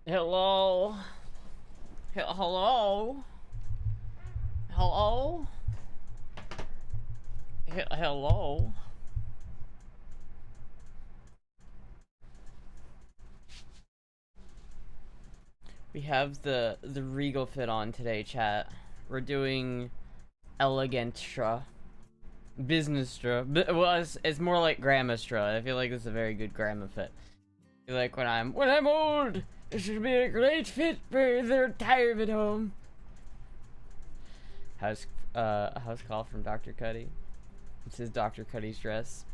Hello? Hello? Hello? Hello? We have the regal fit on today, chat. We're doing elegantstra. Businesstra. Well, it's more like grandmastra. I feel like this is a very good grandma fit. I feel like when I'm old, it should be a great fit for the retirement home. House call from Dr. Cuddy. This is Dr. Cuddy's dress.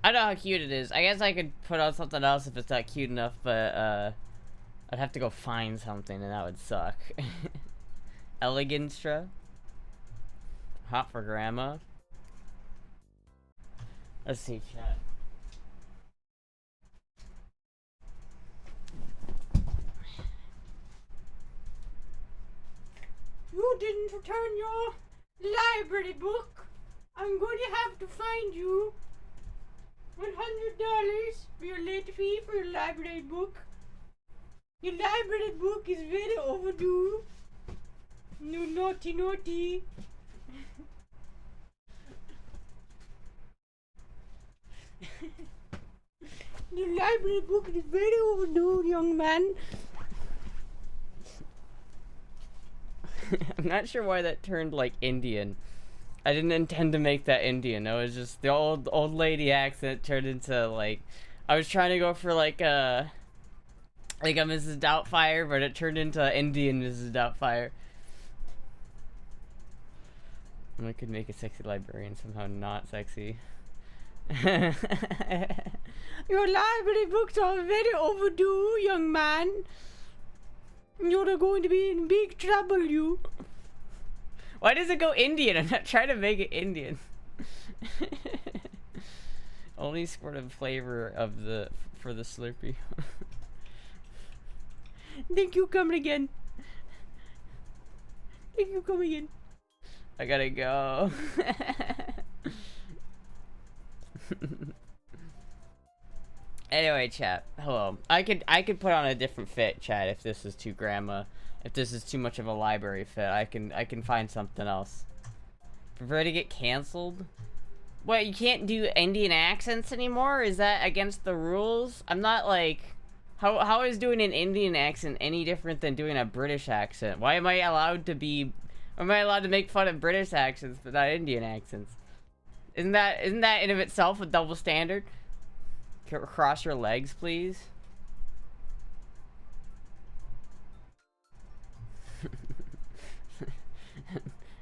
I don't know how cute it is. I guess I could put on something else if it's not cute enough, but I'd have to go find something and that would suck. Eleganstra. Hot for grandma. Let's see, chat. You didn't return your library book. I'm going to have to find you $100 for your late fee for your library book. Your library book is very overdue. You naughty naughty. Your library book is very overdue, young man. I'm not sure why that turned like Indian. I didn't intend to make that Indian. It was just the old lady accent turned into like I was trying to go for like a Mrs. Doubtfire, but it turned into Indian Mrs. Doubtfire. I could make a sexy librarian somehow not sexy. Your library books are very overdue, young man. You're going to be in big trouble, you. Why does it go Indian? I'm not trying to make it Indian. Only squirt of flavor of for the Slurpee. Thank you, coming again. Thank you, coming again. I gotta go. Anyway, chat. Hello. I could put on a different fit, chat, if this is too grandma. If this is too much of a library fit, I can find something else. Prefer to get canceled? What, you can't do Indian accents anymore? Is that against the rules? I'm not like how is doing an Indian accent any different than doing a British accent? Why am I allowed to make fun of British accents but not Indian accents? Isn't that in of itself a double standard? Cross your legs, please.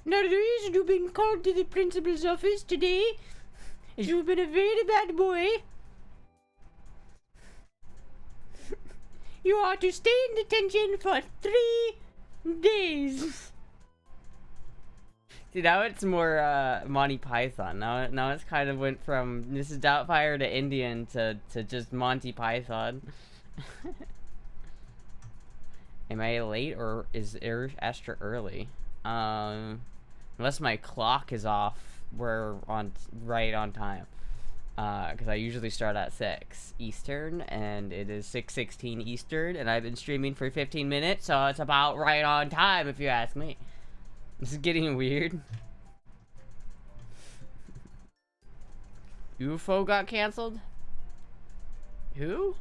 Now the reason you've been called to the principal's office today is you've been a very bad boy. You are to stay in detention for 3 days. See, now it's more Monty Python. Now it's kind of went from Mrs. Doubtfire to Indian to just Monty Python. Am I late or is Astra early? Unless my clock is off, we're right on time. Because I usually start at 6 Eastern, and it is 6:16 Eastern, and I've been streaming for 15 minutes, so it's about right on time if you ask me. This is getting weird. UFO got canceled? Who?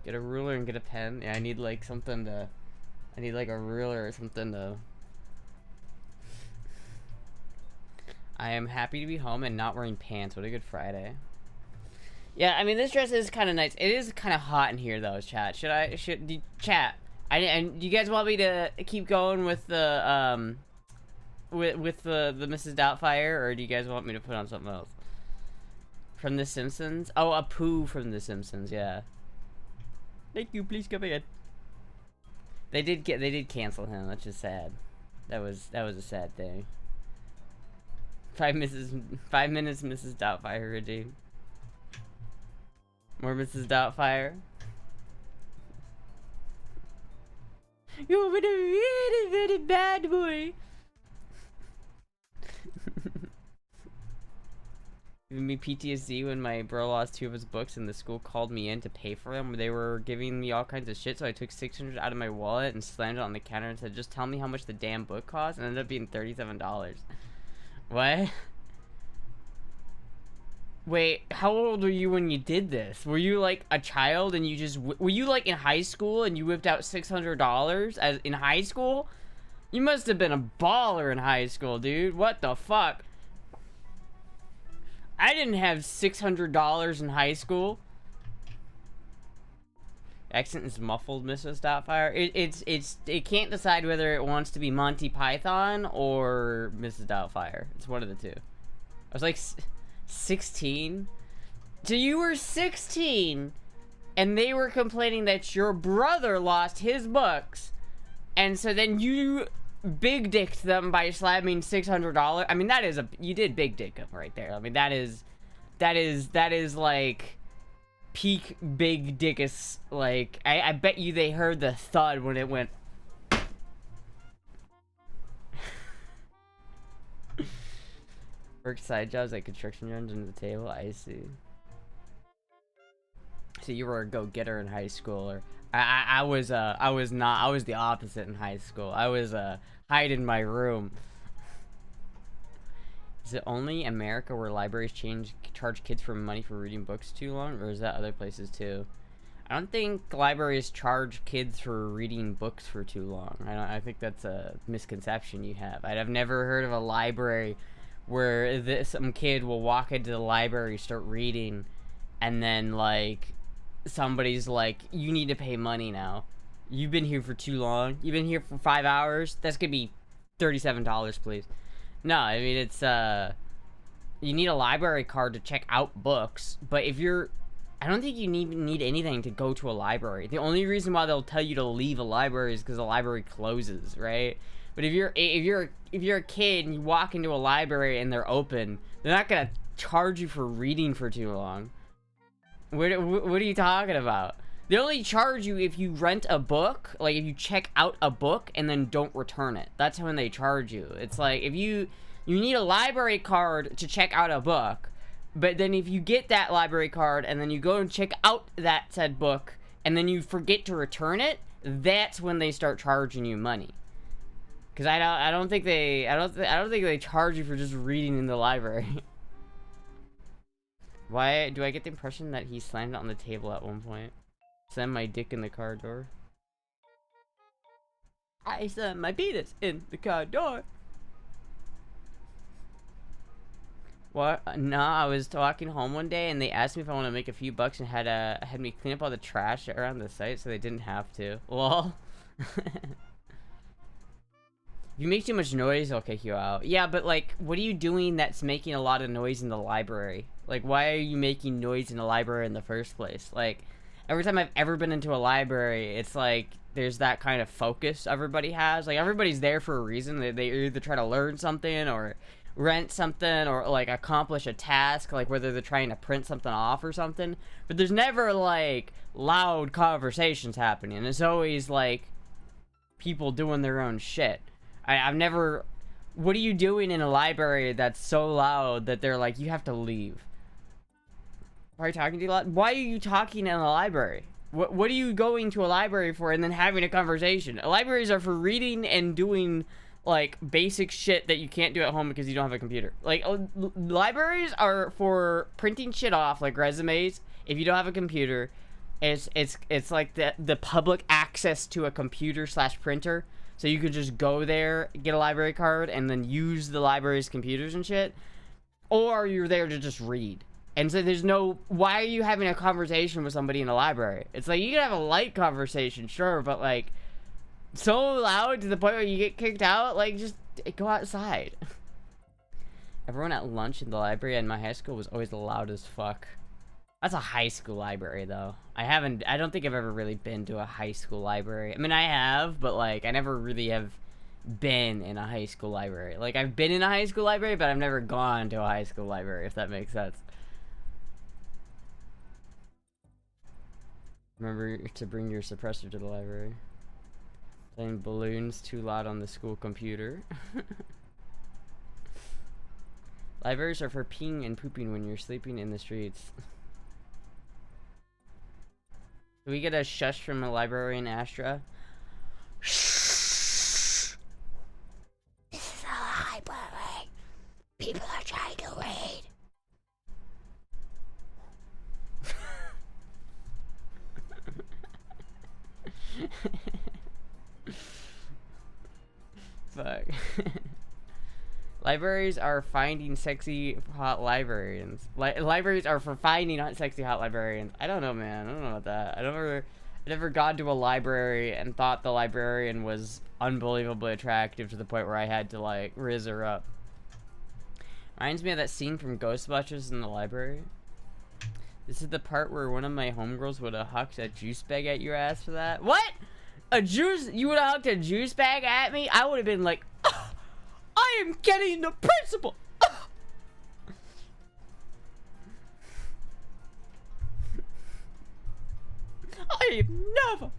Get a ruler and get a pen. Yeah, I need like something to... I need like a ruler or something to... I am happy to be home and not wearing pants. What a good Friday. Yeah, I mean, this dress is kind of nice. It is kind of hot in here, though, chat. Chat. And do you guys want me to keep going with the, with the Mrs. Doubtfire, or do you guys want me to put on something else? From The Simpsons? Oh, a poo from The Simpsons, yeah. Thank you, please come in. They did cancel him, that's just sad. That was a sad thing. 5 minutes, Mrs. Doubtfire redeemed. More Mrs. Doubtfire. You've been a really, very bad boy. giving me PTSD when my bro lost 2 of his books and the school called me in to pay for them. They were giving me all kinds of shit, so I took $600 out of my wallet and slammed it on the counter and said, just tell me how much the damn book cost, and it ended up being $37. What? Wait, how old were you when you did this? Were you like a child and you just were you like in high school and you whipped out $600 as in high school? You must have been a baller in high school, dude. What the fuck? I didn't have $600 in high school. Accent is muffled, Mrs. Doubtfire. It can't decide whether it wants to be Monty Python or Mrs. Doubtfire. It's one of the two. I was like 16. So you were 16, and they were complaining that your brother lost his books, and so then you big dicked them by slamming $600. I mean, that is you did big dick them right there. I mean, that is like peak big dickus. Like I bet you they heard the thud when it went. Work side jobs like construction runs under the table. I see. So you were a go-getter in high school, or I was not. I was the opposite in high school. I was hide in my room. Is it only America where libraries charge kids for money for reading books too long, or is that other places too? I don't think libraries charge kids for reading books for too long. I think that's a misconception you have. I've never heard of a library where some kid will walk into the library, start reading, and then like somebody's like, you need to pay money now. You've been here for too long. You've been here for 5 hours. That's gonna be $37, please. No, I mean, it's you need a library card to check out books, but if you're, I don't think you need anything to go to a library. The only reason why they'll tell you to leave a library is because the library closes, right? But if you're a kid and you walk into a library and they're open, they're not gonna charge you for reading for too long. What are you talking about? They only charge you if you rent a book, like if you check out a book and then don't return it. That's when they charge you. It's like if you need a library card to check out a book, but then if you get that library card and then you go and check out that said book and then you forget to return it, that's when they start charging you money. Cause I don't think they charge you for just reading in the library. Why do I get the impression that he slammed it on the table at one point? Slam my dick in the car door. I slammed my penis in the car door. What? No, I was walking home one day and they asked me if I want to make a few bucks and had me clean up all the trash around the site, so they didn't have to. Lol. If you make too much noise, they'll kick you out. Yeah, but like, what are you doing that's making a lot of noise in the library? Like, why are you making noise in the library in the first place? Like, every time I've ever been into a library, it's like there's that kind of focus everybody has. Like, everybody's there for a reason. They either try to learn something or rent something or like accomplish a task, like whether they're trying to print something off or something. But there's never like loud conversations happening. It's always like people doing their own shit. I've never. What are you doing in a library that's so loud that they're like, you have to leave? Why are you talking to you a lot? Why are you talking in a library? What are you going to a library for and then having a conversation? Libraries are for reading and doing like basic shit that you can't do at home because you don't have a computer. Like libraries are for printing shit off, like resumes. If you don't have a computer, it's like the public access to a computer / printer. So you could just go there, get a library card, and then use the library's computers and shit. Or you're there to just read. And so there's no, why are you having a conversation with somebody in a library? It's like, you can have a light conversation, sure, but like, so loud to the point where you get kicked out, like, just go outside. Everyone at lunch in the library in my high school was always loud as fuck. That's a high school library, though. I don't think I've ever really been to a high school library. I mean, I have, but, like, I never really have been in a high school library. Like, I've been in a high school library, but I've never gone to a high school library, if that makes sense. Remember to bring your suppressor to the library. Playing balloons too loud on the school computer. Libraries are for peeing and pooping when you're sleeping in the streets. Can we get a shush from a librarian, Astra? Shh! This is a library. People are trying to read. Fuck. Libraries are finding sexy hot librarians. Libraries are for finding sexy hot librarians. I don't know, man. I don't know about that. I never got to a library and thought the librarian was unbelievably attractive to the point where I had to like riz her up. Reminds me of that scene from Ghostbusters in the library. This is the part where one of my homegirls would have hucked a juice bag at your ass for that. What? You would have hucked a juice bag at me? I would have been like, I am getting the principal. I have never,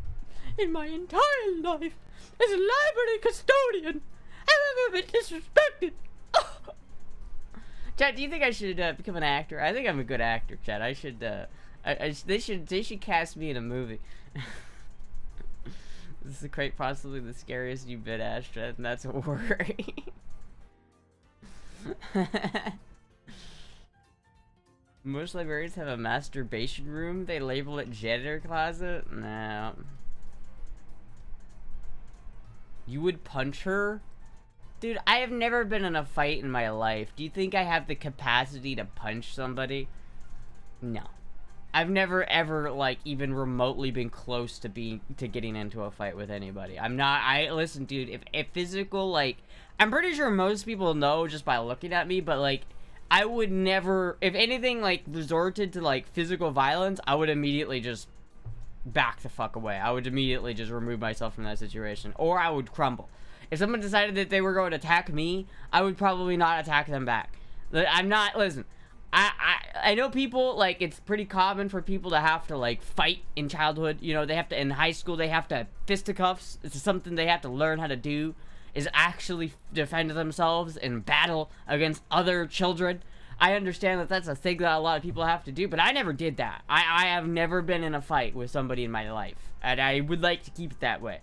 in my entire life, as a library custodian, have ever been disrespected. Chad, do you think I should become an actor? I think I'm a good actor, Chad. I should. They should cast me in a movie. This is quite possibly the scariest you've been, Astra, and that's a worry. Most librarians have a masturbation room. They label it janitor closet. No. You would punch her? Dude, I have never been in a fight in my life. Do you think I have the capacity to punch somebody? No. I've never ever like even remotely been close to getting into a fight with anybody. Listen, dude, if physical, like, I'm pretty sure most people know just by looking at me, but like I would never, if anything like resorted to like physical violence, I would immediately just back the fuck away. I would immediately just remove myself from that situation, or I would crumble. If someone decided that they were going to attack me, I would probably not attack them back. Listen, I know people, like, it's pretty common for people to have to, like, fight in childhood. You know, they have to, in high school, they have to fisticuffs. It's something they have to learn how to do, is actually defend themselves in battle against other children. I understand that that's a thing that a lot of people have to do, but I never did that. I have never been in a fight with somebody in my life, and I would like to keep it that way.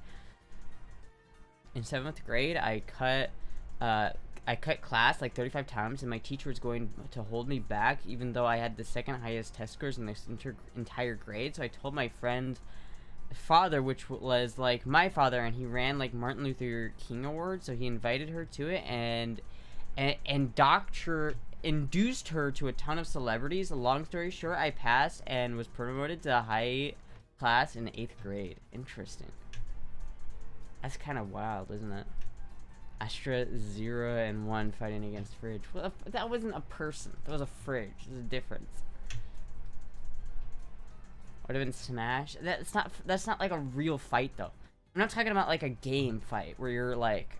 In 7th grade, I cut class like 35 times, and my teacher was going to hold me back, even though I had the second highest test scores in this entire grade. So I told my friend's father, which was like my father, and he ran like Martin Luther King Award, so he invited her to it and induced her to a ton of celebrities. Long story short, I passed and was promoted to a high class in 8th grade. Interesting. That's kind of wild, isn't it? Astra 0 and 1 fighting against Fridge. Well, that wasn't a person. That was a fridge. There's a difference. Would have been Smash. That's not like a real fight though. I'm not talking about like a game fight where you're like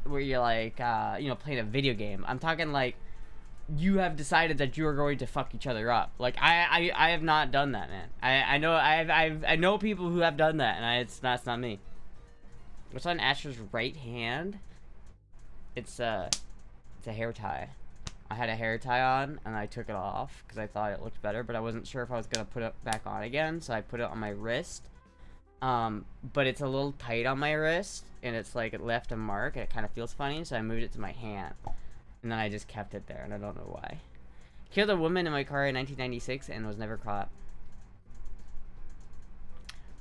you know, playing a video game. I'm talking like you have decided that you are going to fuck each other up. Like I have not done that, man. I know people who have done that, and that's not me. What's on Astra's right hand? It's a hair tie. I had a hair tie on and I took it off because I thought it looked better, but I wasn't sure if I was gonna put it back on again, so I put it on my wrist. But it's a little tight on my wrist, and it's like it left a mark, and it kind of feels funny, so I moved it to my hand, and then I just kept it there, and I don't know why. Killed a woman in my car in 1996 and was never caught.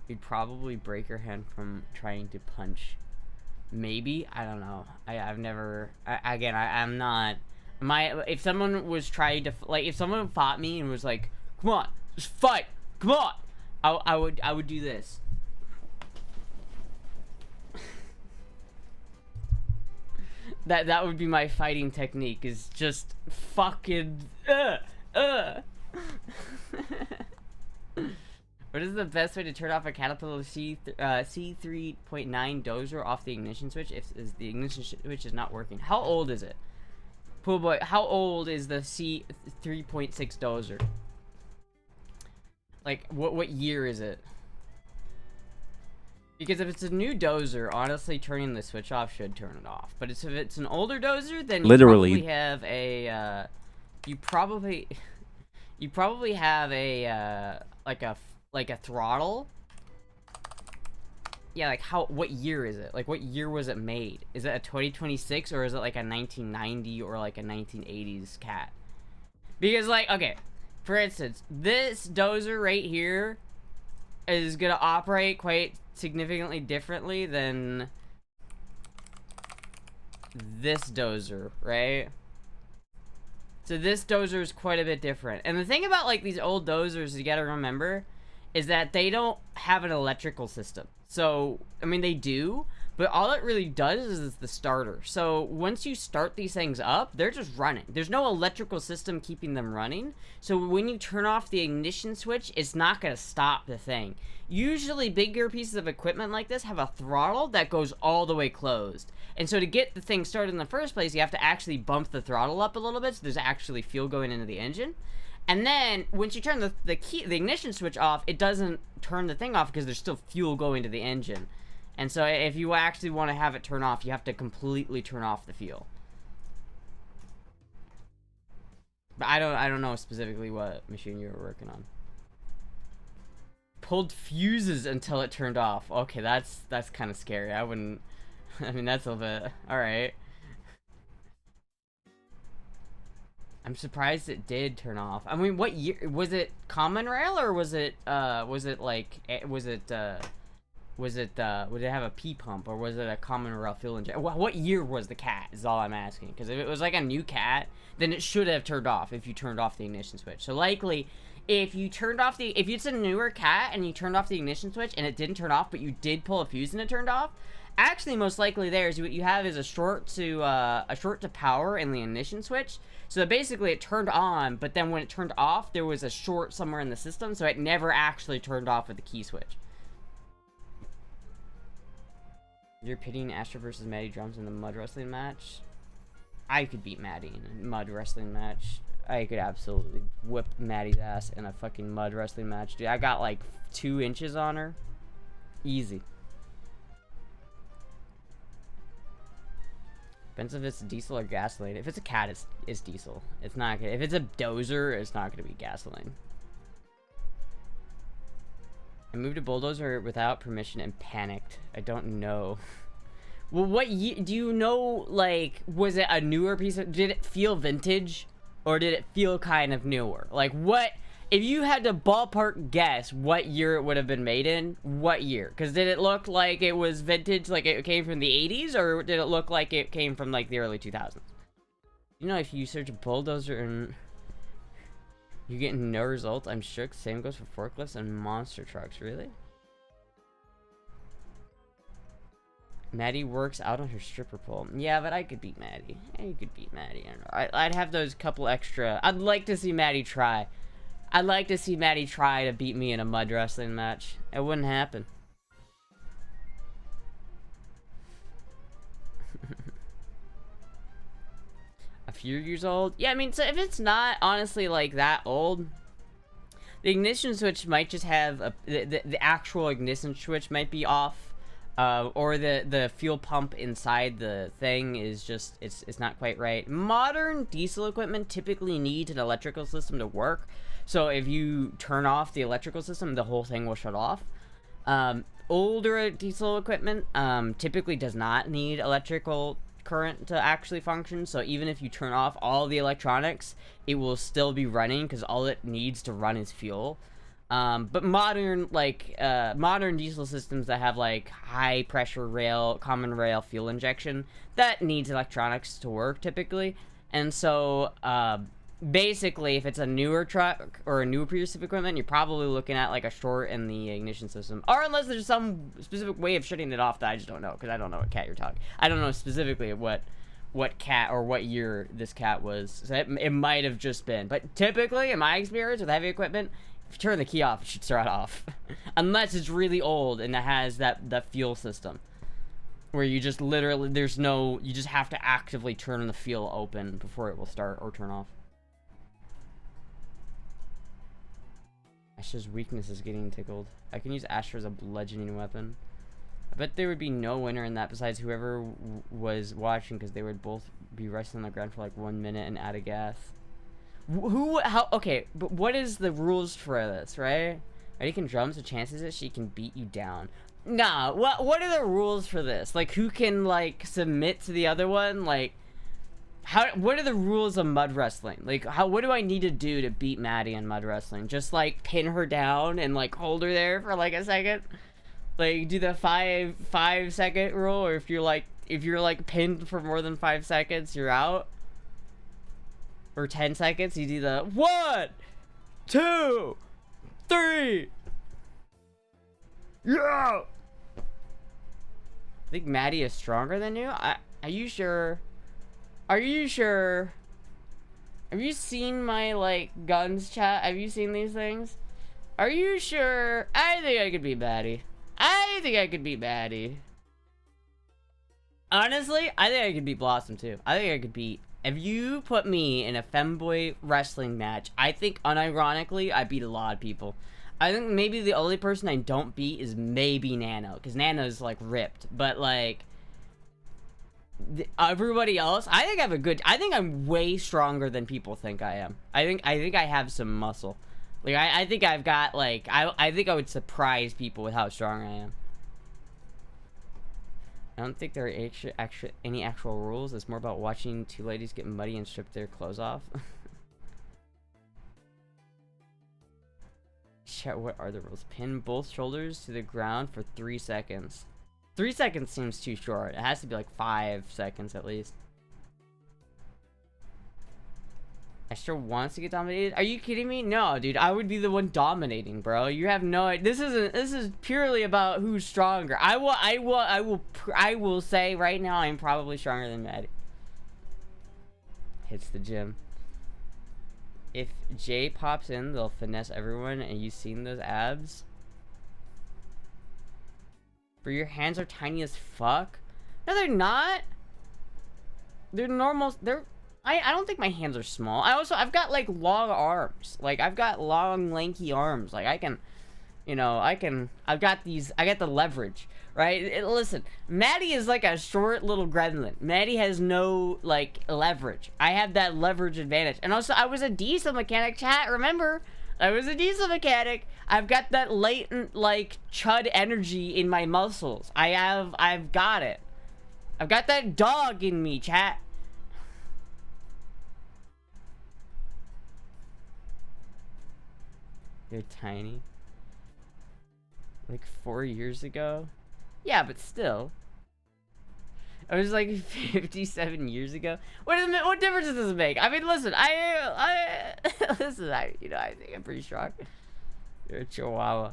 You'd probably break her hand from trying to punch. Maybe, I don't know. I've never. I'm not. If someone was trying to, like, if someone fought me and was like, "Come on, just fight, come on," I would do this. That would be my fighting technique. Is just fucking. What is the best way to turn off a Caterpillar C3.9 dozer off the ignition switch if the ignition switch is not working? How old is it? Pool boy, how old is the C3.6 dozer? Like, what year is it? Because if it's a new dozer, honestly, turning the switch off should turn it off. But if it's an older dozer, then you probably have a, you probably have a, like a throttle. Yeah, like what year is it? Like what year was it made? Is it a 2026 or is it like a 1990 or like a 1980s cat? Because like, okay, for instance, this dozer right here is gonna operate quite significantly differently than this dozer, right? So this dozer is quite a bit different. And the thing about like these old dozers you gotta remember is that they don't have an electrical system. So, I mean, they do, but all it really does is the starter. So once you start these things up, they're just running. There's no electrical system keeping them running. So when you turn off the ignition switch, it's not going to stop the thing. Usually bigger pieces of equipment like this have a throttle that goes all the way closed. And so to get the thing started in the first place, you have to actually bump the throttle up a little bit so there's actually fuel going into the engine. And then once you turn the ignition switch off, it doesn't turn the thing off because there's still fuel going to the engine. And so if you actually want to have it turn off, you have to completely turn off the fuel. But I don't know specifically what machine you were working on. Pulled fuses until it turned off. Okay, that's kind of scary. I wouldn't. I mean, that's a little bit. All right. I'm surprised it did turn off. I mean, what year was it? Common rail or was it? Would it have a P pump or was it a common rail fuel injection? What year was the cat? Is all I'm asking. Because if it was like a new cat, then it should have turned off if you turned off the ignition switch. So likely, if it's a newer cat and you turned off the ignition switch and it didn't turn off, but you did pull a fuse and it turned off. Actually, most likely what you have is a short to power in the ignition switch. So basically it turned on, but then when it turned off, there was a short somewhere in the system, so it never actually turned off with the key switch. You're pitting Astra versus Maddie Drums in the mud wrestling match? I could beat Maddie in a mud wrestling match. I could absolutely whip Maddie's ass in a fucking mud wrestling match, dude. I got like 2 inches on her. Easy. Depends if it's diesel or gasoline. If it's a cat, it's diesel. It's not gonna. If it's a dozer, it's not gonna be gasoline. I moved a bulldozer without permission and panicked. I don't know. Well, what do you know? Like, was it a newer piece of? Did it feel vintage, or did it feel kind of newer? Like, what? If you had to ballpark guess what year it would have been made in, what year? Because did it look like it was vintage, like it came from the 80s, or did it look like it came from like the early 2000s? You know, if you search a bulldozer and you get no results, I'm shook. Same goes for forklifts and monster trucks. Really? Maddie works out on her stripper pole. Yeah, but I could beat Maddie. I could beat Maddie. I don't know. I'd have those couple extra. I'd like to see Maddie try. I'd like to see Maddie try to beat me in a mud wrestling match. It wouldn't happen. A few years old? Yeah, I mean, so if it's not honestly like that old, the ignition switch might just have the actual ignition switch might be off, or the fuel pump inside the thing is just it's not quite right. Modern diesel equipment typically needs an electrical system to work. So if you turn off the electrical system, the whole thing will shut off. Older diesel equipment typically does not need electrical current to actually function. So even if you turn off all the electronics, it will still be running because all it needs to run is fuel. But modern diesel systems that have like high pressure rail, common rail fuel injection, that needs electronics to work typically. And so basically, if it's a newer truck or a newer piece of equipment, you're probably looking at like a short in the ignition system, or unless there's some specific way of shutting it off that I just don't know, because I don't know what cat you're talking. I don't know specifically what cat or what year this cat was. So it might have just been, but typically, in my experience with heavy equipment, if you turn the key off, it should start off, unless it's really old and it has that fuel system. Where you just literally, you just have to actively turn the fuel open before it will start or turn off. Astra's weakness is getting tickled. I can use Astra as a bludgeoning weapon. I bet there would be no winner in that besides whoever was watching, because they would both be wrestling on the ground for like 1 minute and out of gas. Okay, but what is the rules for this, right? Ready can drums, the chances that she can beat you down. Nah, what are the rules for this? Like, who can, like, submit to the other one? Like, what are the rules of mud wrestling? Like, what do I need to do to beat Maddie in mud wrestling? Just, like, pin her down and, like, hold her there for, like, a second? Like, do the 5 second rule, or if you're, like, pinned for more than 5 seconds, you're out? Or 10 seconds, you do the 1, 2, 3. Yeah! I think Maddie is stronger than you? Are you sure? Are you sure? Have you seen my, like, guns, chat? Have you seen these things? Are you sure? I think I could beat Maddie. I think I could beat Maddie. Honestly, I think I could beat Blossom, too. I think I could beat... If you put me in a femboy wrestling match, I think, unironically, I beat a lot of people. I think maybe the only person I don't beat is maybe Nano, because Nano's, like, ripped. But, like, everybody else, I think I'm way stronger than people think I am. I think I have some muscle. Like, I think I've got, like, I think I would surprise people with how strong I am. I don't think there are any actual rules. It's more about watching two ladies get muddy and strip their clothes off. Chat, what are the rules? Pin both shoulders to the ground for 3 seconds. 3 seconds seems too short. It has to be like 5 seconds at least. Astra wants to get dominated? Are you kidding me? No, dude. I would be the one dominating, bro. You have no idea. This is purely about who's stronger. I will say right now I'm probably stronger than Maddie. Hits the gym. If Jay pops in, they'll finesse everyone, and you've seen those abs? Bro, your hands are tiny as fuck? No, they're not. They're normal. I don't think my hands are small. I've got, like, long arms. Like, I've got long, lanky arms. Like, I can, you know, I got the leverage, right? Listen, Maddie is like a short little gremlin. Maddie has no, like, leverage. I have that leverage advantage. And also, I was a diesel mechanic, chat, remember? I was a diesel mechanic. I've got that latent, like, chud energy in my muscles. I've got it. I've got that dog in me, chat. They're tiny. Like 4 years ago? Yeah, but still. It was like 57 years ago. What difference does this make? I mean, listen, listen, I think I'm pretty strong. You're a chihuahua.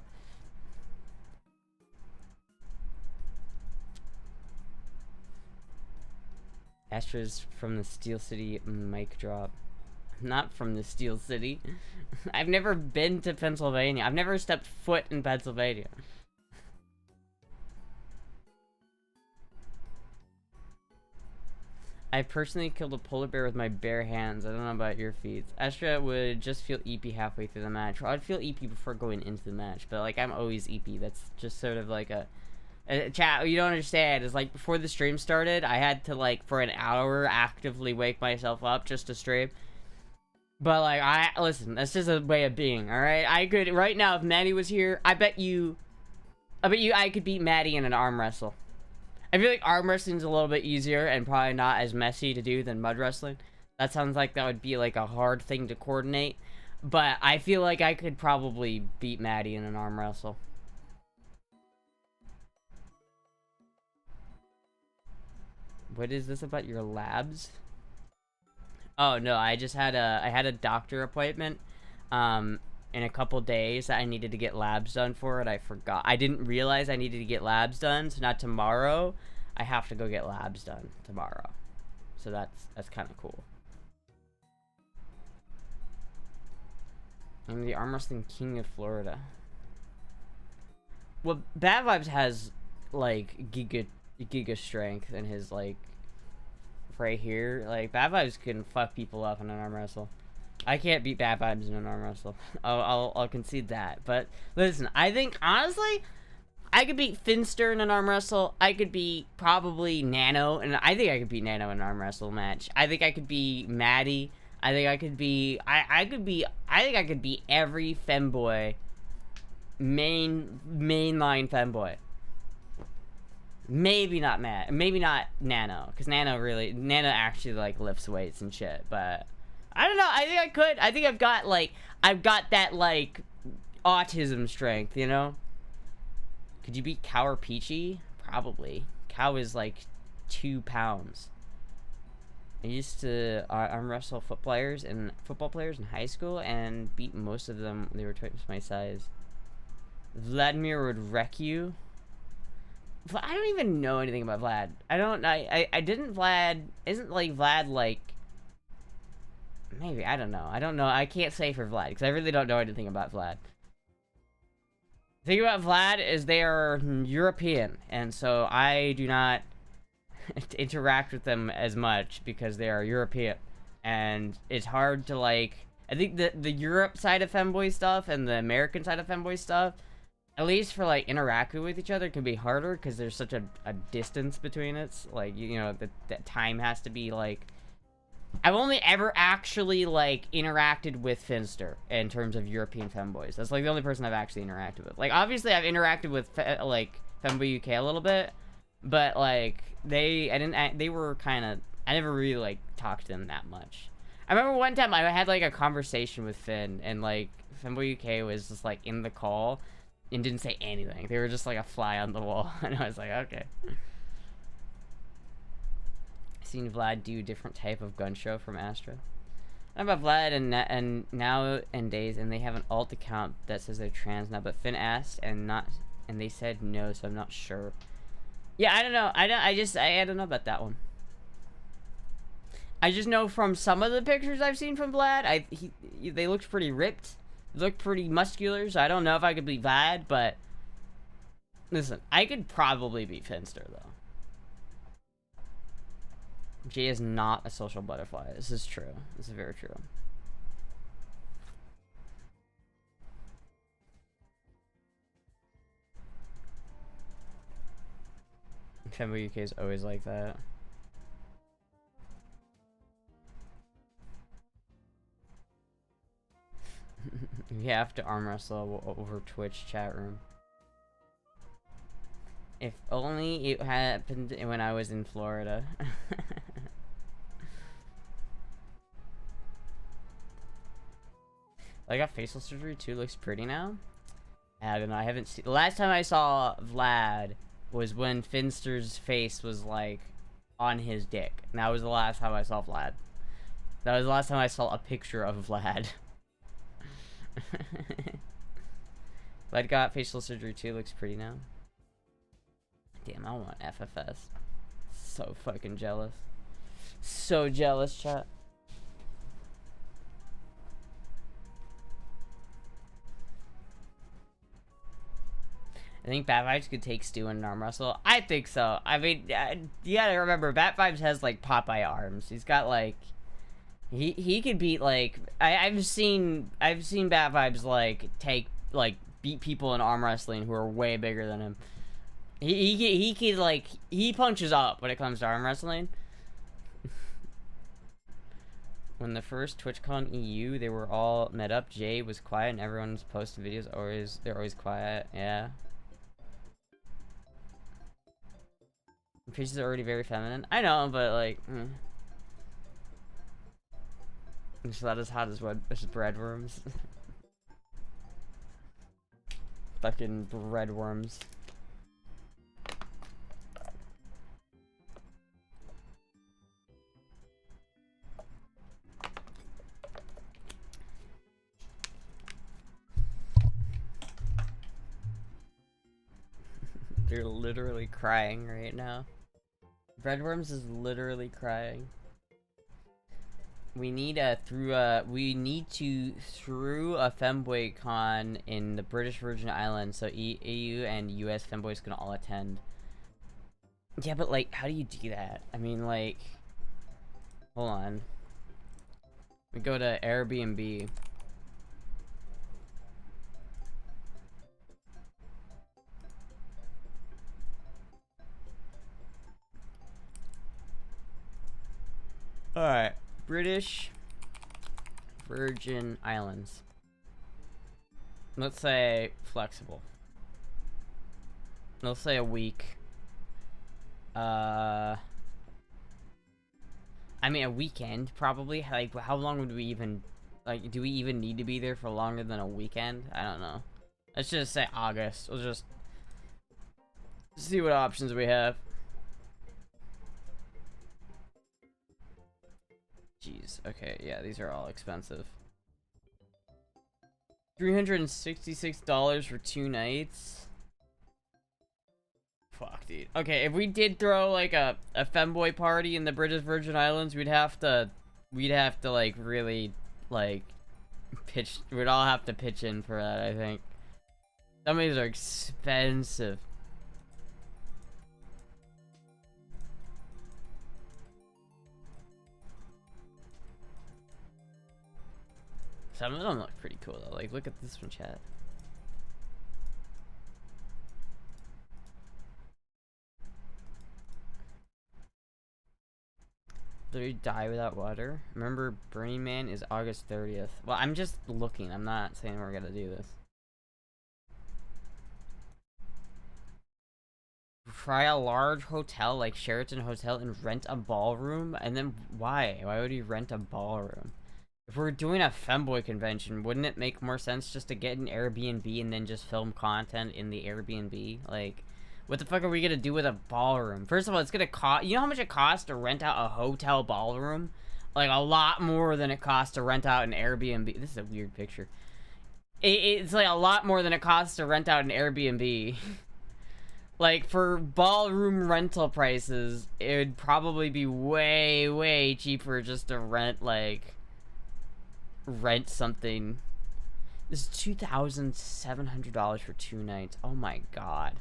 Astra's from the Steel City mic drop. Not from the Steel City. I've never been to Pennsylvania. I've never stepped foot in Pennsylvania. I personally killed a polar bear with my bare hands. I don't know about your feats. Astra would just feel EP halfway through the match. Or I'd feel EP before going into the match. But, like, I'm always EP. That's just sort of like a chat, you don't understand, is like before the stream started, I had to, like, for an hour actively wake myself up just to stream. But, like, listen, that's just a way of being, alright? I could, right now, if Maddie was here, I bet you I could beat Maddie in an arm wrestle. I feel like arm wrestling's a little bit easier and probably not as messy to do than mud wrestling. That sounds like that would be, like, a hard thing to coordinate. But I feel like I could probably beat Maddie in an arm wrestle. What is this about your labs? Oh no, I had a doctor appointment in a couple days that I needed to get labs done for, and I forgot. I didn't realize I needed to get labs done, so not tomorrow. I have to go get labs done tomorrow. So that's kind of cool. I'm the arm wrestling king of Florida. Well, Bad Vibes has, like, giga strength in his, like, right here. Like, Bad Vibes can fuck people up in an arm wrestle. I can't beat Bad Vibes in an arm wrestle. I'll concede that. But listen, I think, honestly, I could beat Finster in an arm wrestle. I could beat probably Nano, and I think I could beat Nano in an arm wrestle match. I think I could beat Maddie. I think I could be. I think I could beat every femboy. Mainline femboy. Maybe not Matt. Maybe not Nano, because Nano actually like lifts weights and shit. But I don't know. I think I could. I think I've got that like autism strength, you know. Could you beat Cow or Peachy? Probably. Cow is like 2 pounds. I used to arm wrestle football players in high school and beat most of them. They were twice my size. Vladimir would wreck you. I don't even know anything about Vlad. I didn't Vlad. Isn't like Vlad like. Maybe, I don't know. I can't say for Vlad because I really don't know anything about Vlad. The thing about Vlad is they are European, and so I do not interact with them as much because they are European, and it's hard to like. I think the Europe side of femboy stuff and the American side of femboy stuff, at least for like interacting with each other, can be harder because there's such a distance between it. Like you know that time has to be like. I've only ever actually like interacted with Finster in terms of European femboys. That's like the only person I've actually interacted with. Like obviously I've interacted with like Femboy UK a little bit, but like they were kind of, I never really like talked to them that much. I remember one time I had like a conversation with Finn, and like Femboy UK was just like in the call and didn't say anything. They were just like a fly on the wall, and I was like, okay. Seen Vlad do a different type of gun show from Astra. I know about Vlad and now and days, and they have an alt account that says they're trans now, but Finn asked and they said no, so I'm not sure. Yeah, I don't know. I don't know about that one. I just know from some of the pictures I've seen from Vlad, they looked pretty ripped, looked pretty muscular. So I don't know if I could beat Vlad, but listen, I could probably beat Finster though. Jay is not a social butterfly. This is true. This is very true. Femboy UK is always like that. You have to arm wrestle over Twitch chat room. If only it happened when I was in Florida. I got facial surgery too. Looks pretty now. I don't know. I haven't seen. The last time I saw Vlad was when Finster's face was like on his dick. And that was the last time I saw Vlad. That was the last time I saw a picture of Vlad. Vlad got facial surgery too. Looks pretty now. Damn, I want FFS. So fucking jealous. So jealous, chat. I think Bat Vibes could take Stu in an arm wrestle. I think so. I mean, you gotta remember, Bat Vibes has like Popeye arms. He's got like, he could beat like, I've seen Bat Vibes like beat people in arm wrestling who are way bigger than him. He could like, he punches up when it comes to arm wrestling. When the first TwitchCon EU, they were all met up. Jay was quiet and everyone's posting videos. They're always quiet. Yeah. Faces are already very feminine. I know, but like, it's not as hot as breadworms. Fucking breadworms. They're literally crying right now. Breadworms is literally crying. We need to through a Femboy Con in the British Virgin Islands, so EU and US Femboys can all attend. Yeah, but like, how do you do that? I mean, like, hold on. We go to Airbnb. Alright. British Virgin Islands. Let's say flexible. Let's say a week. I mean, a weekend, probably. Like, how long would we even... Like, do we even need to be there for longer than a weekend? I don't know. Let's just say August. We'll just see what options we have. Jeez. Okay, yeah, these are all expensive. $366 for 2 nights. Fuck, dude. Okay, if we did throw like a femboy party in the British Virgin Islands, we'd have to like really like pitch. We'd all have to pitch in for that, I think. Some of these are expensive. Some of them look pretty cool though. Like, look at this one, chat. Do you die without water? Remember, Burning Man is August 30th. Well, I'm just looking. I'm not saying we're gonna do this. Try a large hotel like Sheraton Hotel and rent a ballroom? And then why? Why would you rent a ballroom? If we're doing a femboy convention, wouldn't it make more sense just to get an Airbnb and then just film content in the Airbnb? Like, what the fuck are we gonna do with a ballroom? First of all, it's gonna cost... You know how much it costs to rent out a hotel ballroom? Like, a lot more than it costs to rent out an Airbnb. This is a weird picture. It's like a lot more than it costs to rent out an Airbnb. Like, for ballroom rental prices, it would probably be way, way cheaper just to rent, like... Rent something. This is $2,700 for 2 nights. Oh my god.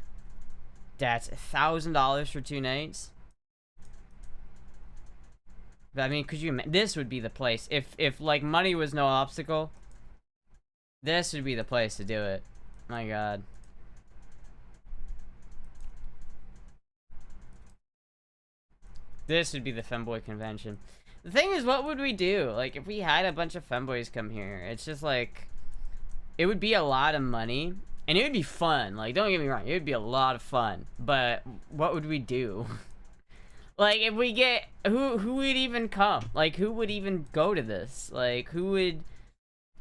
That's $1,000 for 2 nights. But I mean, could you? This would be the place if like money was no obstacle. This would be the place to do it. My god. This would be the femboy convention. The thing is, what would we do? Like, if we had a bunch of femboys come here, it's just like, it would be a lot of money. And it would be fun. Like, don't get me wrong. It would be a lot of fun. But what would we do? Like, if we get... Who would even come? Like, who would even go to this? Like, who would...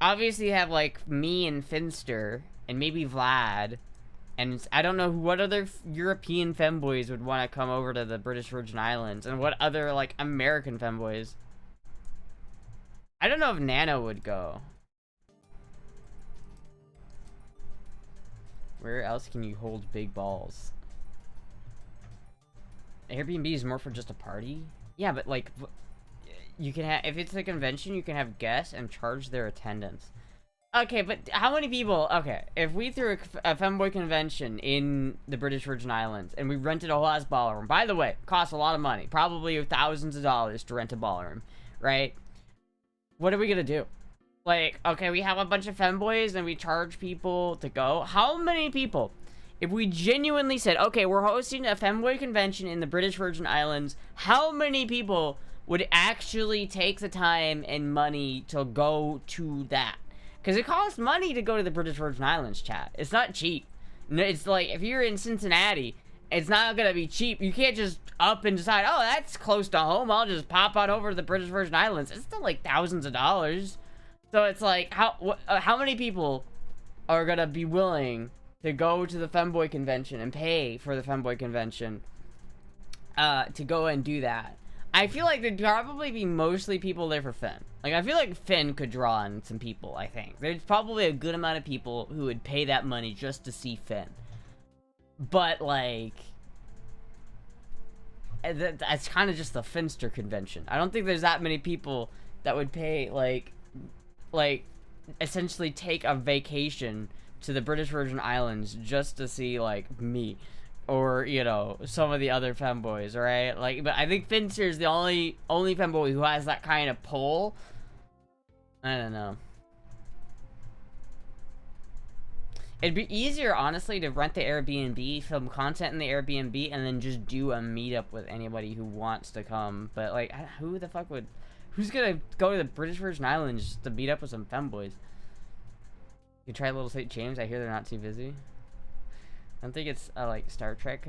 Obviously have, like, me and Finster. And maybe Vlad. And I don't know what other European femboys would want to come over to the British Virgin Islands. And what other, like, American femboys. I don't know if Nano would go. Where else can you hold big balls? Airbnb is more for just a party? Yeah, but like, you can have, if it's a convention, you can have guests and charge their attendance. Okay, but how many people, okay, if we threw a femboy convention in the British Virgin Islands and we rented a whole ass ballroom, by the way, costs a lot of money, probably thousands of dollars to rent a ballroom, right? What are we gonna do? Like, okay, we have a bunch of femboys and we charge people to go. How many people, if we genuinely said, okay, we're hosting a femboy convention in the British Virgin Islands, how many people would actually take the time and money to go to that? Because it costs money to go to the British Virgin Islands, chat. It's not cheap. It's like, if you're in Cincinnati, it's not going to be cheap. You can't just up and decide, oh, that's close to home. I'll just pop on over to the British Virgin Islands. It's still like thousands of dollars. So it's like, how many people are going to be willing to go to the femboy convention and pay for the femboy convention to go and do that? I feel like there'd probably be mostly people there for Finn. Like, I feel like Finn could draw in some people, I think. There's probably a good amount of people who would pay that money just to see Finn. But, like, that's kind of just the Finster convention. I don't think there's that many people that would pay, like essentially take a vacation to the British Virgin Islands just to see, like, me or, you know, some of the other femboys, right? Like, but I think Finster is the only femboy who has that kind of pull. I don't know. It'd be easier, honestly, to rent the Airbnb, film content in the Airbnb, and then just do a meetup with anybody who wants to come. But, like, who the fuck would... Who's gonna go to the British Virgin Islands just to meet up with some femboys? You try Little St. James? I hear they're not too busy. I don't think it's a, like, Star Trek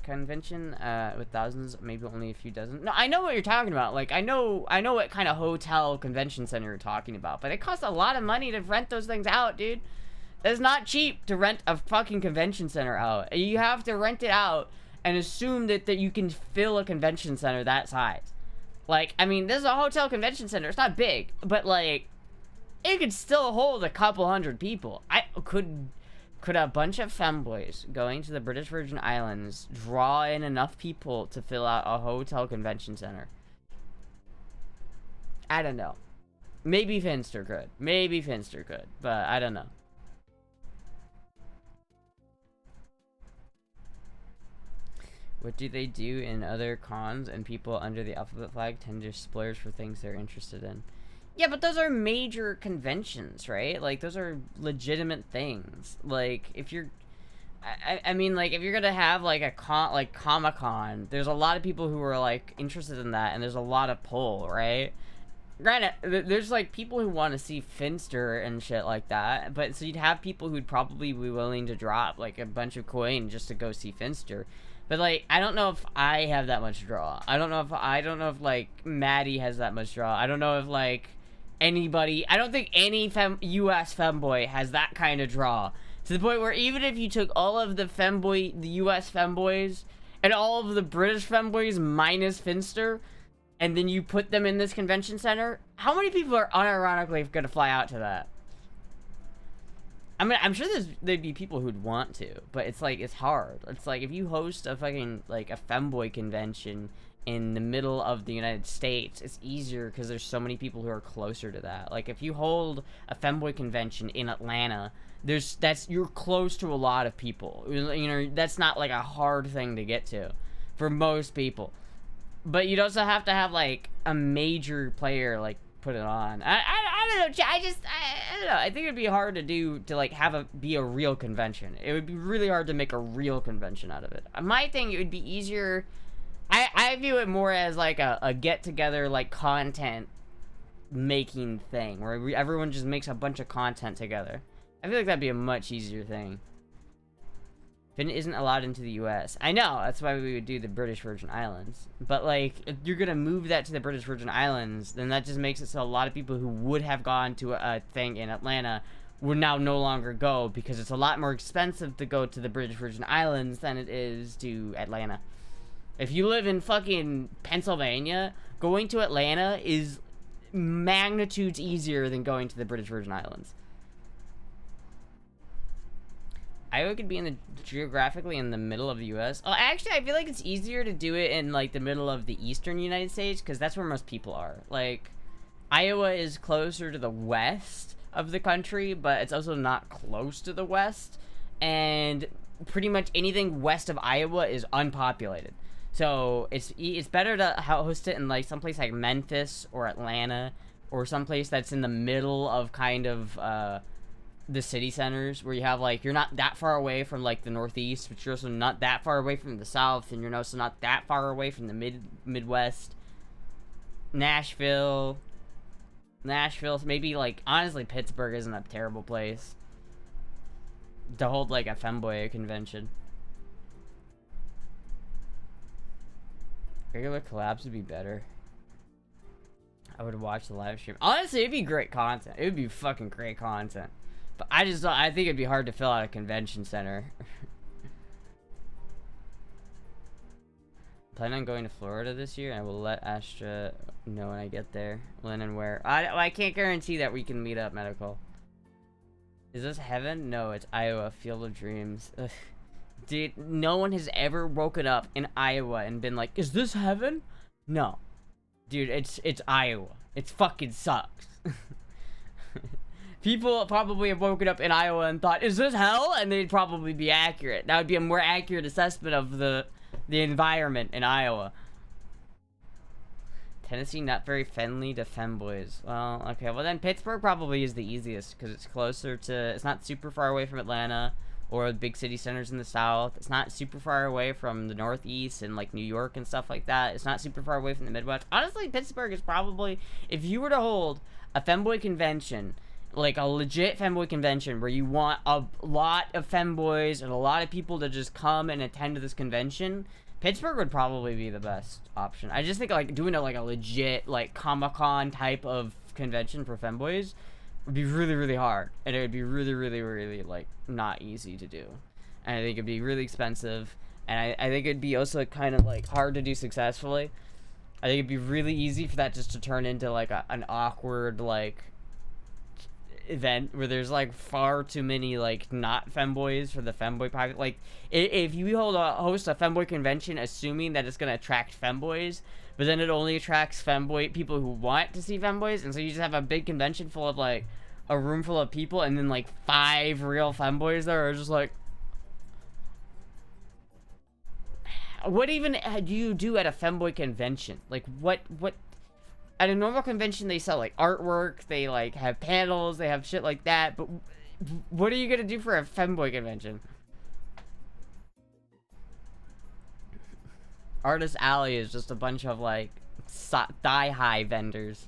convention with thousands, maybe only a few dozen. No, I know what you're talking about. Like, I know what kind of hotel convention center you're talking about. But it costs a lot of money to rent those things out, dude. It's not cheap to rent a fucking convention center out. You have to rent it out and assume that you can fill a convention center that size. Like, I mean, this is a hotel convention center. It's not big, but, like, it could still hold a couple hundred people. Could a bunch of femboys going to the British Virgin Islands draw in enough people to fill out a hotel convention center? I don't know. Maybe Finster could. Maybe Finster could, but I don't know. What do they do in other cons, and people under the alphabet flag tend to splurge for things they're interested in? Yeah, but those are major conventions, right? Like, those are legitimate things. Like, if you're... I mean, like, if you're gonna have, like, a con... Like, Comic-Con, there's a lot of people who are, like, interested in that, and there's a lot of pull, right? Granted, there's, like, people who want to see Finster and shit like that, but so you'd have people who'd probably be willing to drop, like, a bunch of coin just to go see Finster. But, like, I don't know if I have that much draw. I don't know if, like, Maddie has that much draw. I don't know if, like... anybody, I don't think any US femboy has that kind of draw, to the point where even if you took all of the US femboys and all of the British femboys minus Finster, and then you put them in this convention center, how many people are unironically gonna fly out to that? I mean, I'm sure there'd be people who'd want to, but it's like, it's hard. It's like, if you host a fucking, like, a femboy convention in the middle of the United States, it's easier because there's so many people who are closer to that. Like, if you hold a femboy convention in Atlanta, you're close to a lot of people. You know, that's not, like, a hard thing to get to for most people. But you'd also have to have, like, a major player, like, put it on. I don't know. I don't know. I think it'd be hard to do, to, like, be a real convention. It would be really hard to make a real convention out of it. My thing, it would be easier... I view it more as, like, a get-together, like, content making thing, where everyone just makes a bunch of content together. I feel like that'd be a much easier thing. Finn isn't allowed into the US. I know, that's why we would do the British Virgin Islands. But, like, if you're gonna move that to the British Virgin Islands, then that just makes it so a lot of people who would have gone to a thing in Atlanta would now no longer go, because it's a lot more expensive to go to the British Virgin Islands than it is to Atlanta. If you live in fucking Pennsylvania, going to Atlanta is magnitudes easier than going to the British Virgin Islands. Iowa could be geographically in the middle of the U.S. Oh, actually, I feel like it's easier to do it in, like, the middle of the eastern United States, because that's where most people are. Like, Iowa is closer to the west of the country, but it's also not close to the west, and pretty much anything west of Iowa is unpopulated. So it's better to host it in, like, someplace like Memphis or Atlanta, or someplace that's in the middle of kind of the city centers, where you have, like, you're not that far away from, like, the Northeast, but you're also not that far away from the South, and you're also not that far away from the Midwest. Nashville, maybe, like, honestly, Pittsburgh isn't a terrible place to hold, like, a femboy convention. Regular collabs would be better. I would watch the live stream. Honestly, it'd be great content. It would be fucking great content. But I think it'd be hard to fill out a convention center. Plan on going to Florida this year, and I will let Astra know when I get there. When and where. I can't guarantee that we can meet up, Medical. Is this heaven? No, it's Iowa. Field of Dreams. Ugh. Dude, no one has ever woken up in Iowa and been like, is this heaven? No. Dude, it's Iowa. It fucking sucks. People probably have woken up in Iowa and thought, is this hell? And they'd probably be accurate. That would be a more accurate assessment of the environment in Iowa. Tennessee, not very friendly to femboys. Well, okay. Well, then Pittsburgh probably is the easiest because it's closer to... It's not super far away from Atlanta or big city centers in the South. It's not super far away from the Northeast and, like, New York and stuff like that. It's not super far away from the Midwest. Honestly, Pittsburgh is probably... If you were to hold a femboy convention... like a legit femboy convention where you want a lot of femboys and a lot of people to just come and attend to this convention, Pittsburgh would probably be the best option. I just think like doing a legit like Comic-Con type of convention for femboys would be really, really hard, and it would be really, really, really like not easy to do, and I think it'd be really expensive, and I think it'd be also kind of like hard to do successfully. I think it'd be really easy for that just to turn into like an awkward like event where there's like far too many like not femboys for the femboy population. Like if you host a femboy convention assuming that it's gonna attract femboys, but then it only attracts femboy people who want to see femboys, and so you just have a big convention full of like a room full of people, and then like 5 real femboys there are just like, what even do you do at a femboy convention? Like what at a normal convention, they sell, like, artwork, they, like, have panels, they have shit like that, but what are you gonna do for a femboy convention? Artist Alley is just a bunch of, like, thigh-high vendors.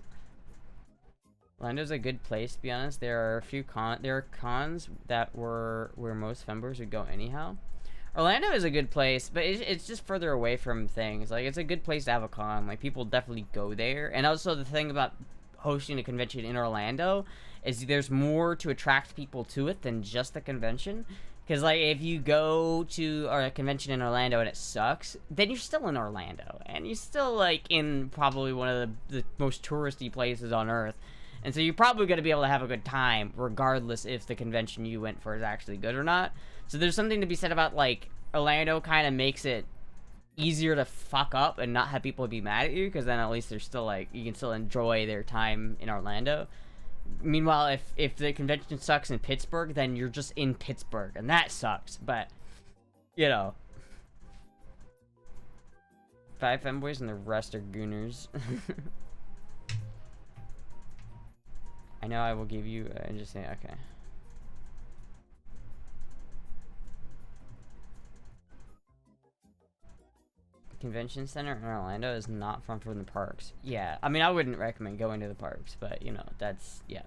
Orlando's a good place, to be honest. There are a few cons that were where most femboys would go anyhow. Orlando is a good place, but it's just further away from things. Like, it's a good place to have a con. Like, people definitely go there. And also, the thing about hosting a convention in Orlando is there's more to attract people to it than just the convention. Because, like, if you go to a convention in Orlando and it sucks, then you're still in Orlando. And you're still, like, in probably one of the most touristy places on Earth. And so you're probably going to be able to have a good time, regardless if the convention you went for is actually good or not. So there's something to be said about, like, Orlando kind of makes it easier to fuck up and not have people be mad at you, because then at least they're still, like, you can still enjoy their time in Orlando. Meanwhile, if the convention sucks in Pittsburgh, then you're just in Pittsburgh, and that sucks, but, you know. 5 femboys and the rest are gooners. I know I will give you, just say, okay. Convention center in Orlando is not far from the parks. Yeah, I mean, I wouldn't recommend going to the parks, but, you know, that's, yeah.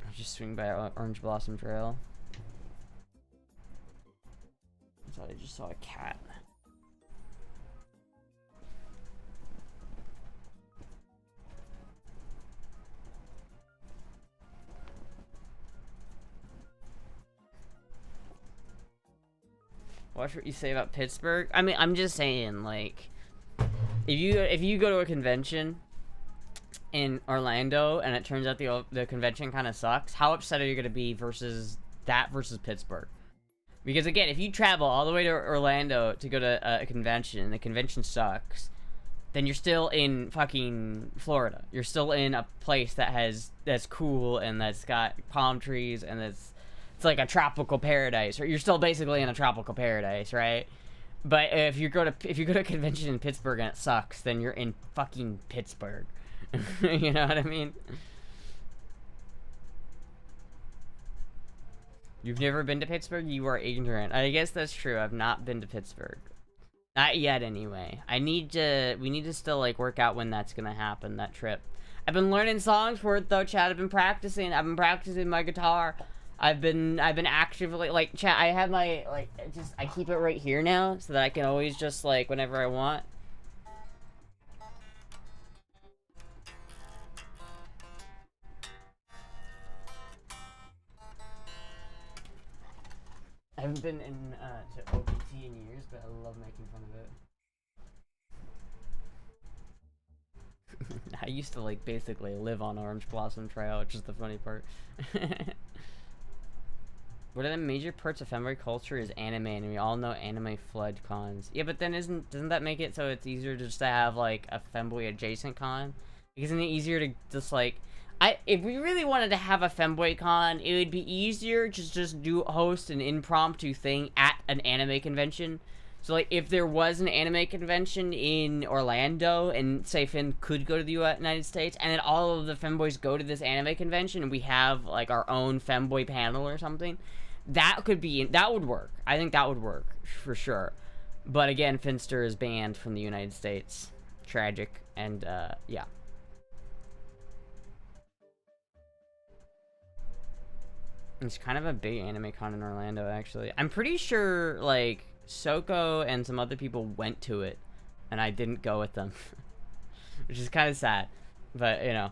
I'll just swing by Orange Blossom Trail. I thought I just saw a cat. Watch what you say about Pittsburgh. I mean, I'm just saying, like, if you go to a convention in Orlando and it turns out the convention kind of sucks, how upset are you gonna be versus Pittsburgh? Because again, if you travel all the way to Orlando to go to a convention and the convention sucks, then you're still in fucking Florida. You're still in a place that's cool and that's got palm trees and it's like a tropical paradise, or you're still basically in a tropical paradise, right? But if you go to a convention in Pittsburgh and it sucks, then you're in fucking Pittsburgh. You know what I mean? You've never been to Pittsburgh? You are ignorant. I guess that's true. I've not been to Pittsburgh. Not yet, anyway. We need to still, like, work out when that's gonna happen, that trip. I've been learning songs for it, though, Chad. I've been practicing my guitar. I've been actively, like, chat, I have my, like, I keep it right here now, so that I can always just, like, whenever I want. I haven't been to OPT in years, but I love making fun of it. I used to, like, basically live on Orange Blossom Trail, which is the funny part. One of the major parts of femboy culture is anime, and we all know anime flood cons. Yeah, but then doesn't that make it so it's easier just to have, like, a femboy adjacent con? Isn't it easier to just, like, if we really wanted to have a femboy con, it would be easier to just host an impromptu thing at an anime convention. So, like, if there was an anime convention in Orlando, and say Finn could go to the United States, and then all of the femboys go to this anime convention, and we have, like, our own femboy panel or something, that would work. I think that would work, for sure. But again, Finster is banned from the United States. Tragic, and, yeah. It's kind of a big anime con in Orlando, actually. I'm pretty sure, like, Soko and some other people went to it, and I didn't go with them. Which is kind of sad, but, you know.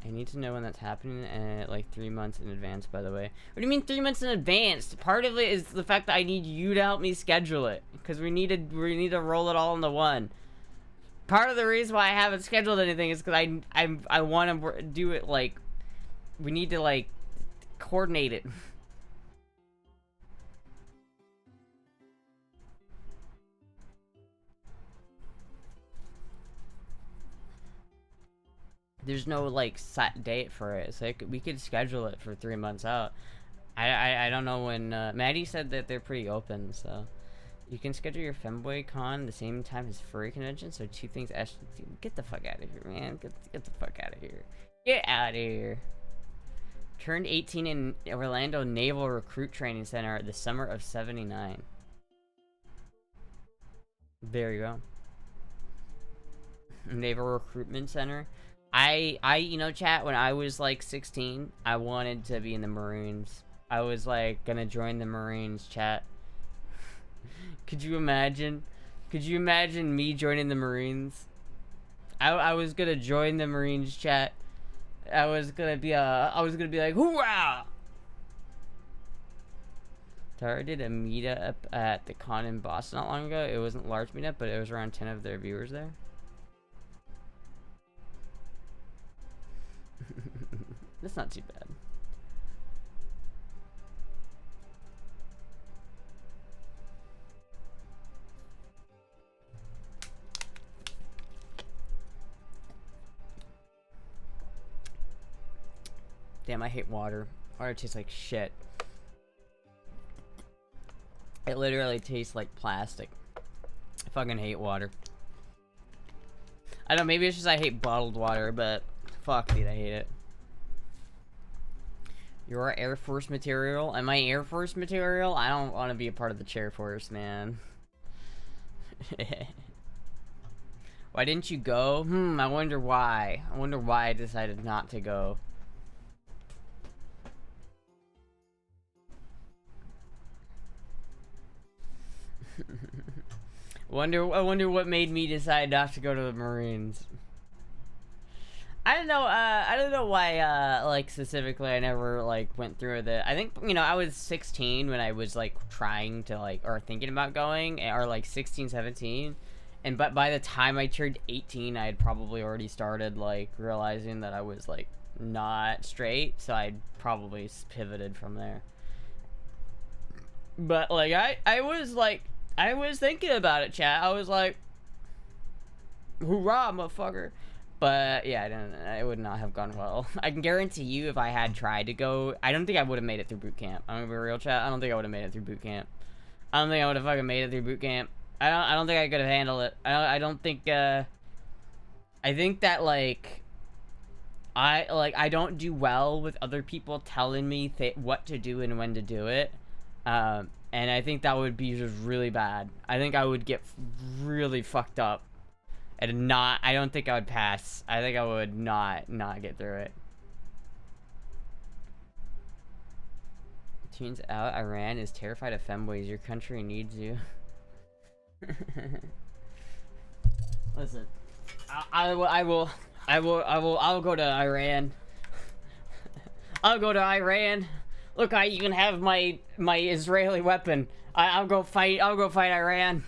I need to know when that's happening, like 3 months in advance, by the way. What do you mean 3 months in advance? Part of it is the fact that I need you to help me schedule it, because we need to roll it all into one. Part of the reason why I haven't scheduled anything is because I want to do it, like, we need to, like, coordinate it. There's no, like, set date for it, so we could schedule it for 3 months out. I don't know when, Maddie said that they're pretty open, so. You can schedule your Femboy Con the same time as Furry Convention, so 2 things. Get the fuck out of here, man. Get the fuck out of here. Get out of here. Turned 18 in Orlando Naval Recruit Training Center the summer of '79. There you go. Naval Recruitment Center. You know, chat, when I was like 16, I wanted to be in the Marines. I was like gonna join the Marines, chat. Could you imagine? Could you imagine me joining the Marines? I was gonna join the Marines, chat. I was gonna be like, hoorah! Tara did a meetup at the con in Boston not long ago. It wasn't a large meetup, but it was around 10 of their viewers there. That's not too bad. Damn, I hate water. Water tastes like shit. It literally tastes like plastic. I fucking hate water. I don't know, maybe it's just I hate bottled water, but fuck, dude, I hate it. You're Air Force material? Am I Air Force material? I don't want to be a part of the Chair Force, man. Why didn't you go? I wonder why. I wonder why I decided not to go. I wonder what made me decide not to go to the Marines. I don't know why, like, specifically I never, like, went through with it. I think, you know, I was 16 when I was, like, trying to, like, or thinking about going, or, like, 16, 17. But by the time I turned 18, I had probably already started, like, realizing that I was, like, not straight. So I probably pivoted from there. But, like, I was thinking about it, chat. I was like, hoorah, motherfucker. But, yeah, it would not have gone well. I can guarantee you if I had tried to go, I don't think I would have made it through boot camp. I'm gonna be real, chat. I don't think I would have made it through boot camp. I don't think I would have fucking made it through boot camp. I don't think I could have handled it. I don't think, I think that, like, I don't do well with other people telling me what to do and when to do it. And I think that would be just really bad. I think I would get really fucked up. And I don't think I would pass. I think I would not get through it. Tunes out, Iran is terrified of femboys. Your country needs you. Listen, I'll go to Iran. I'll go to Iran. Look, I even have my Israeli weapon. I'll go fight Iran.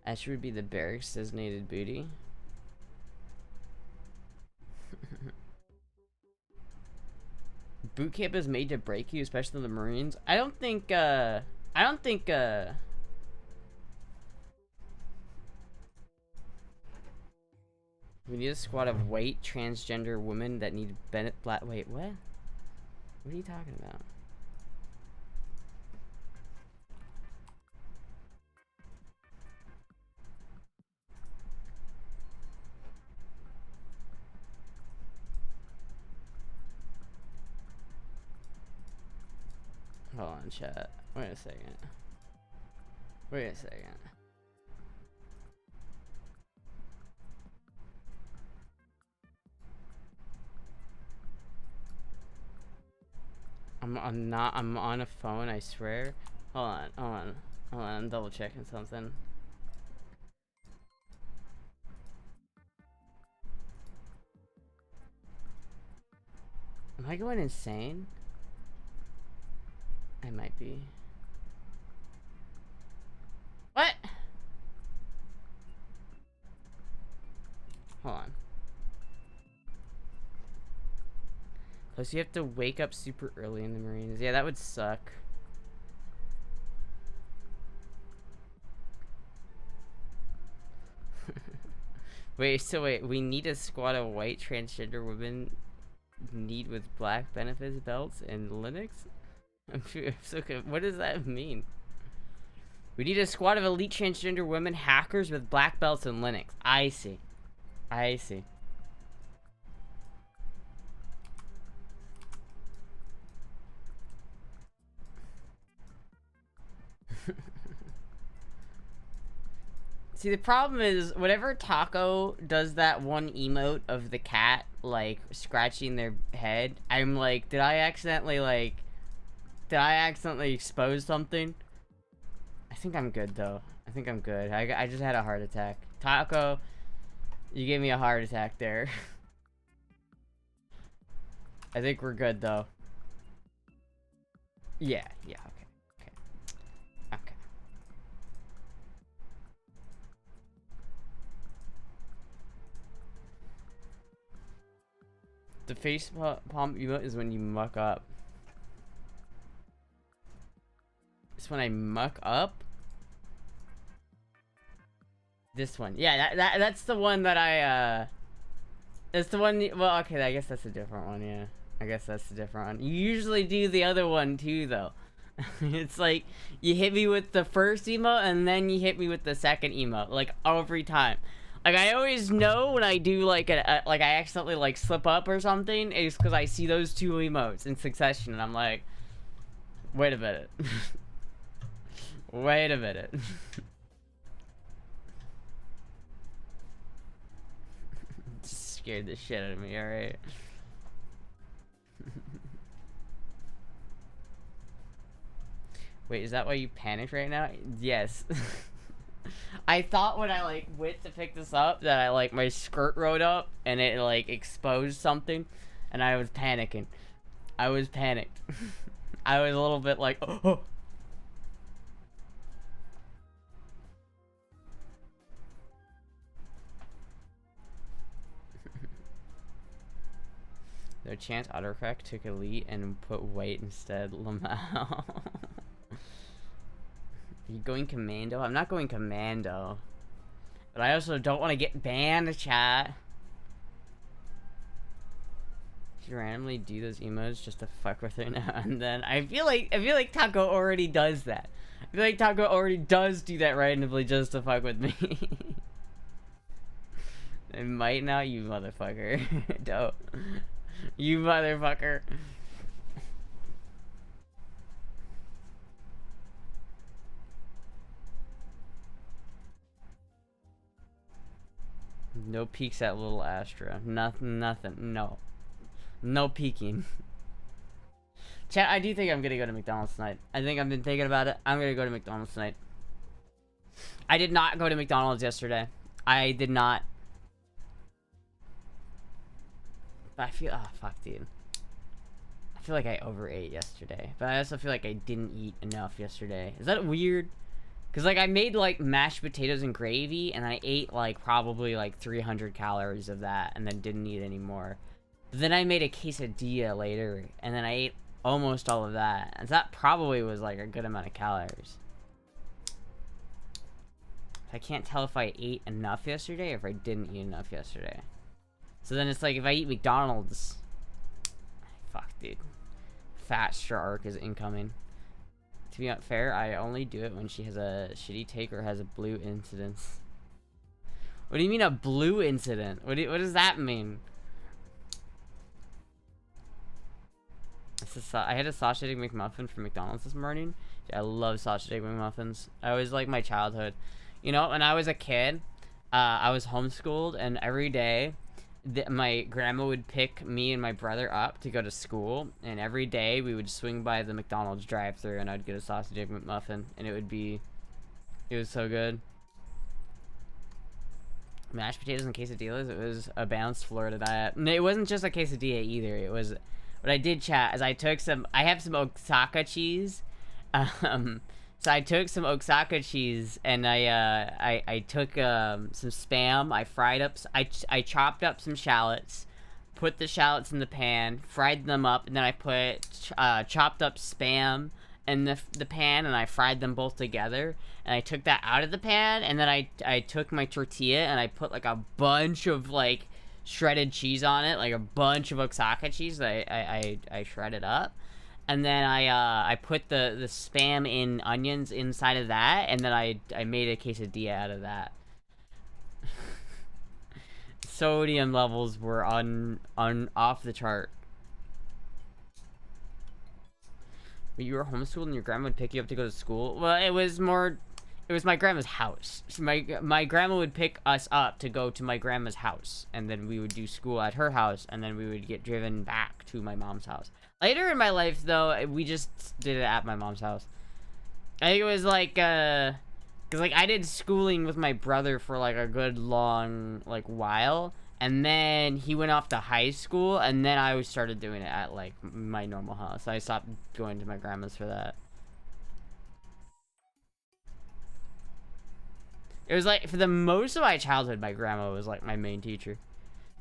Astra would be the barracks designated booty. Boot camp is made to break you, especially the Marines. I don't think We need a squad of white transgender women that need Bennett black. Wait, what? What are you talking about? Hold on, chat. Wait a second. Wait a second. I'm on a phone, I swear. Hold on, I'm double checking something. Am I going insane? I might be. What? Hold on. Plus you have to wake up super early in the Marines. Yeah, that would suck. Wait, we need a squad of white transgender women need with black benefits belts in Linux? I'm so good. What does that mean? We need a squad of elite transgender women hackers with black belts in Linux. I see. I see. See, the problem is, whenever Taco does that one emote of the cat, like, scratching their head, I'm like, did I accidentally expose something? I think I'm good, though. I think I'm good. I just had a heart attack. Taco, you gave me a heart attack there. I think we're good, though. Yeah, okay. The face palm emote is when you muck up. It's when I muck up? This one. Yeah, that's the one that I, it's the one, well, okay, I guess that's a different one, yeah. I guess that's a different one. You usually do the other one, too, though. It's like, you hit me with the first emote, and then you hit me with the second emote, like, every time. Like, I always know when I do, like, like, I accidentally, like, slip up or something, it's because I see those two emotes in succession, and I'm like, wait a minute. Wait a minute. Scared the shit out of me, alright? Wait, is that why you panicked right now? Yes. I thought when I, like, went to pick this up that I, like, my skirt rode up and it, like, exposed something, and I was panicking. I was panicked. I was a little bit like, oh. Their chance autocorrect took elite and put white instead. Lamau. Are you going commando? I'm not going commando. But I also don't want to get banned, chat. Should randomly do those emotes just to fuck with her now and then. I feel like Taco already does that. I feel like Taco already does do that randomly just to fuck with me. It might now, you motherfucker. Don't. You motherfucker. No peeks at little Astra. Nothing. No. No peeking. Chat, I do think I'm gonna go to McDonald's tonight. I think I've been thinking about it. I'm gonna go to McDonald's tonight. I did not go to McDonald's yesterday. I did not. But I feel, oh fuck, dude. I feel like I overate yesterday. But I also feel like I didn't eat enough yesterday. Is that weird? Because, like, I made, like, mashed potatoes and gravy, and I ate, like, probably, like, 300 calories of that, and then didn't eat any more. But then I made a quesadilla later, and then I ate almost all of that. And that probably was, like, a good amount of calories. I can't tell if I ate enough yesterday or if I didn't eat enough yesterday. So then it's like if I eat McDonald's, fuck, dude, fat shark is incoming. To be fair, I only do it when she has a shitty take or has a blue incidence. What do you mean a blue incident? What does that mean? I had a sausage egg McMuffin from McDonald's this morning. I love sausage egg McMuffins. I always like my childhood. You know, when I was a kid, I was homeschooled, and every day my grandma would pick me and my brother up to go to school, and every day we would swing by the McDonald's drive-thru, and I'd get a sausage egg McMuffin, and it was so good. Mashed potatoes and quesadillas, it was a balanced Florida diet. And it wasn't just a quesadilla either. It was, what I did, chat, is I have some Osaka cheese. So I took some Osaka cheese, and I took some Spam. I fried up, I chopped up some shallots, put the shallots in the pan, fried them up, and then I put chopped up Spam in the pan, and I fried them both together. And I took that out of the pan, and then I took my tortilla, and I put like a bunch of like shredded cheese on it, like a bunch of Osaka cheese that I shredded up. And then I put the Spam in onions inside of that, and then I made a quesadilla out of that. Sodium levels were off the chart. But you were homeschooled and your grandma would pick you up to go to school? Well, it was my grandma's house. My grandma would pick us up to go to my grandma's house, and then we would do school at her house, and then we would get driven back to my mom's house. Later in my life, though, we just did it at my mom's house. I think it was like, cause like I did schooling with my brother for like a good long like while, and then he went off to high school, and then I started doing it at like my normal house. I stopped going to my grandma's for that. It was like, for the most of my childhood, my grandma was like my main teacher.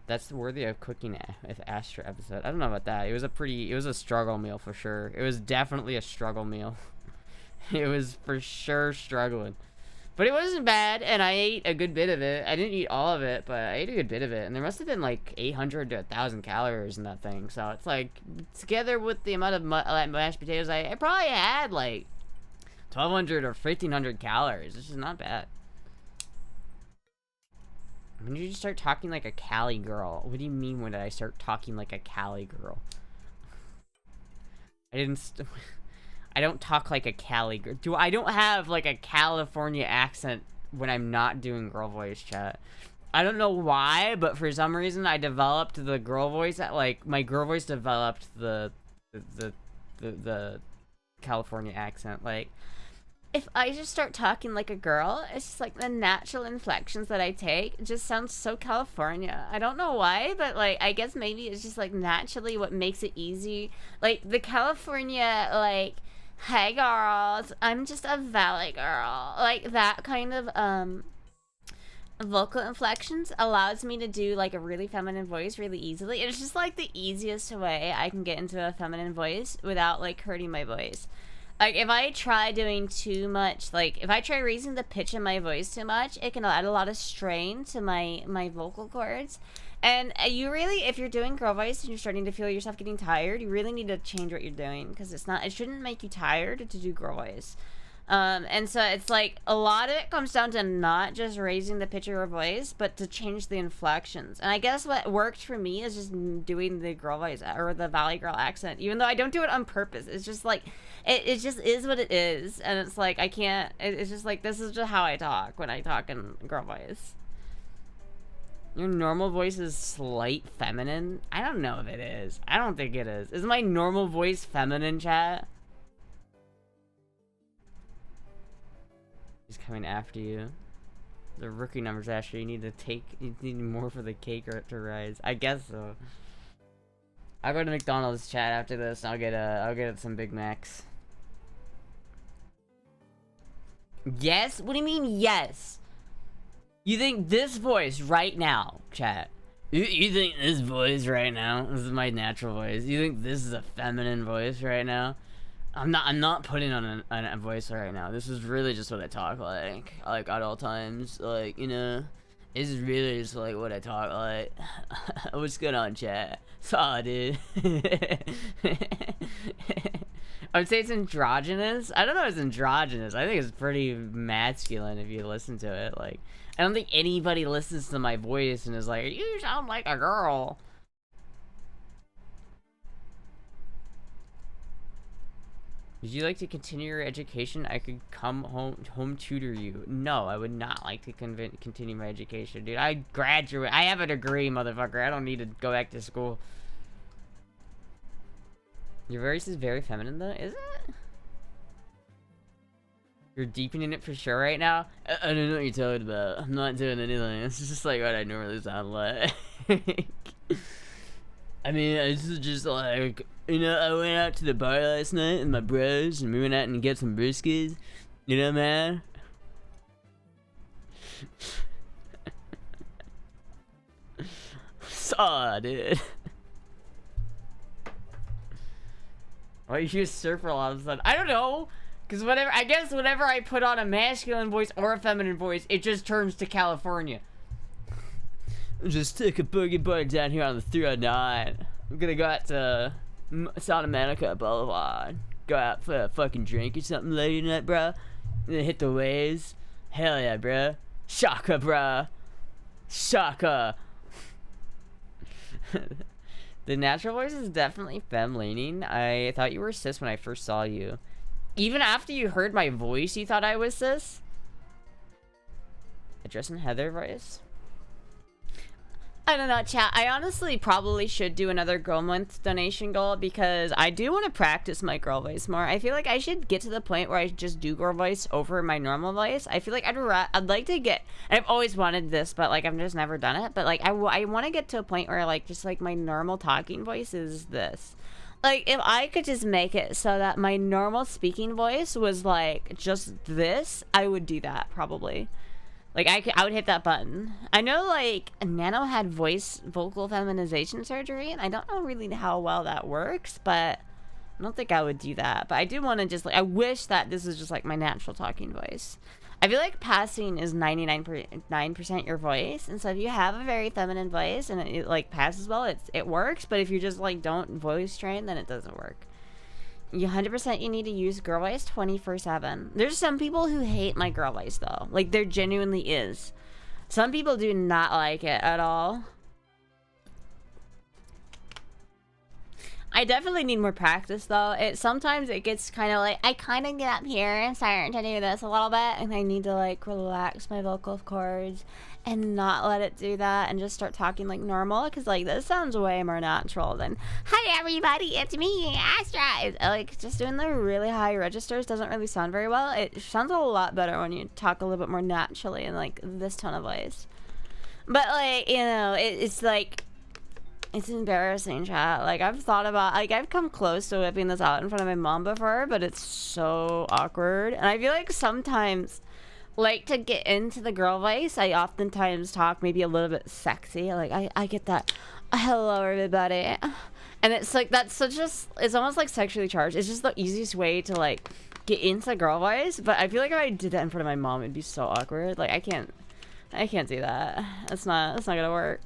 That's worthy of cooking with Astra episode. I don't know about that. It was a struggle meal for sure. It was definitely a struggle meal. It was for sure struggling. But it wasn't bad, and I ate a good bit of it. I didn't eat all of it, but I ate a good bit of it. And there must have been like 800 to 1,000 calories in that thing. So it's like, together with the amount of mashed potatoes, I probably had like 1,200 or 1,500 calories. It's just not bad. When did you start talking like a Cali girl? What do you mean, when did I start talking like a Cali girl? I don't talk like a Cali girl. I don't have like a California accent when I'm not doing girl voice, chat. I don't know why, but for some reason I developed the girl voice my girl voice developed the California accent. Like, if I just start talking like a girl, it's just like the natural inflections that I take. It just sounds so California. I don't know why, but like, I guess maybe it's just like naturally what makes it easy. Like the California, like, hey girls, I'm just a valley girl. Like that kind of, vocal inflections allows me to do like a really feminine voice really easily. It's just like the easiest way I can get into a feminine voice without like hurting my voice. Like, if I try doing too much, like, if I try raising the pitch in my voice too much, it can add a lot of strain to my vocal cords. And you really, if you're doing girl voice and you're starting to feel yourself getting tired, you really need to change what you're doing, because it shouldn't make you tired to do girl voice. And so it's like, a lot of it comes down to not just raising the pitch of your voice, but to change the inflections. And I guess what worked for me is just doing the girl voice, or the valley girl accent, even though I don't do it on purpose. It's just like, it just is what it is. And it's like, I can't, it's just like, this is just how I talk when I talk in girl voice. Your normal voice is slight feminine? I don't know if it is. I don't think it is. Is my normal voice feminine, chat? He's coming after you. The rookie numbers, Asher. You need more for the cake to rise. I guess so. I'll go to McDonald's, chat, after this, and I'll get some Big Macs. Yes? What do you mean, yes? You think this voice right now, chat? You think this voice right now? This is my natural voice. You think this is a feminine voice right now? I'm not putting on a voice right now. This is really just what I talk like at all times. Like, you know, This is really just like what I talk like. What's going on, chat? Saw, dude. I would say it's androgynous. I don't know if it's androgynous. I think it's pretty masculine if you listen to it. Like, I don't think anybody listens to my voice and is like, you sound like a girl. Would you like to continue your education? I could come home tutor you. No, I would not like to continue my education, dude. I graduate. I have a degree, motherfucker. I don't need to go back to school. Your voice is very feminine, though, is it? You're deepening it for sure right now? I don't know what you're talking about. I'm not doing anything. It's just like what I normally sound like. I mean, this is just like, you know, I went out to the bar last night with my bros, and we went out and get some briskets. You know, man? Saw, dude. Why you use surfer all of a sudden? I don't know. Because I guess whenever I put on a masculine voice or a feminine voice, it just turns to California. Just took a boogie board down here on the 309. I'm gonna go out to Santa Monica Boulevard. Go out for a fucking drink or something later tonight, bro. And then hit the waves. Hell yeah, bro. Shaka, bro. Shaka. The natural voice is definitely femme-leaning. I thought you were cis when I first saw you. Even after you heard my voice, you thought I was cis? Addressing Heather voice? I don't know, chat. I honestly probably should do another girl month donation goal because I do want to practice my girl voice more. I feel like I should get to the point where I just do girl voice over my normal voice. I feel like I'd like to get, and I've always wanted this, but like I've just never done it. But like I want to get to a point where like just like my normal talking voice is this. Like if I could just make it so that my normal speaking voice was like just this, I would do that probably. Like, I would hit that button. I know, like, Nano had vocal feminization surgery, and I don't know really how well that works, but I don't think I would do that. But I do want to just, like, I wish that this is just, like, my natural talking voice. I feel like passing is 99% your voice, and so if you have a very feminine voice and it like, passes well, it works, but if you just, like, don't voice train, then it doesn't work. 100% you need to use girl voice 24/7. There's some people who hate my girl voice though. Like there genuinely is. Some people do not like it at all. I definitely need more practice though. Sometimes it gets kind of like I kind of get up here and start to do this a little bit, and I need to like relax my vocal cords and not let it do that and just start talking like normal, because like this sounds way more natural than hi everybody, it's me, Astra. It's, like just doing the really high registers doesn't really sound very well. It sounds a lot better when you talk a little bit more naturally in like this tone of voice. But like, you know, it's like it's embarrassing, chat. Like I've thought about, like I've come close to whipping this out in front of my mom before, but it's so awkward. And I feel like sometimes, like to get into the girl voice, I oftentimes talk maybe a little bit sexy. Like I get that, hello everybody. And it's like, that's such a, it's almost like sexually charged. It's just the easiest way to like get into girl voice. But I feel like if I did that in front of my mom, it'd be so awkward. Like I can't do that. That's not gonna work.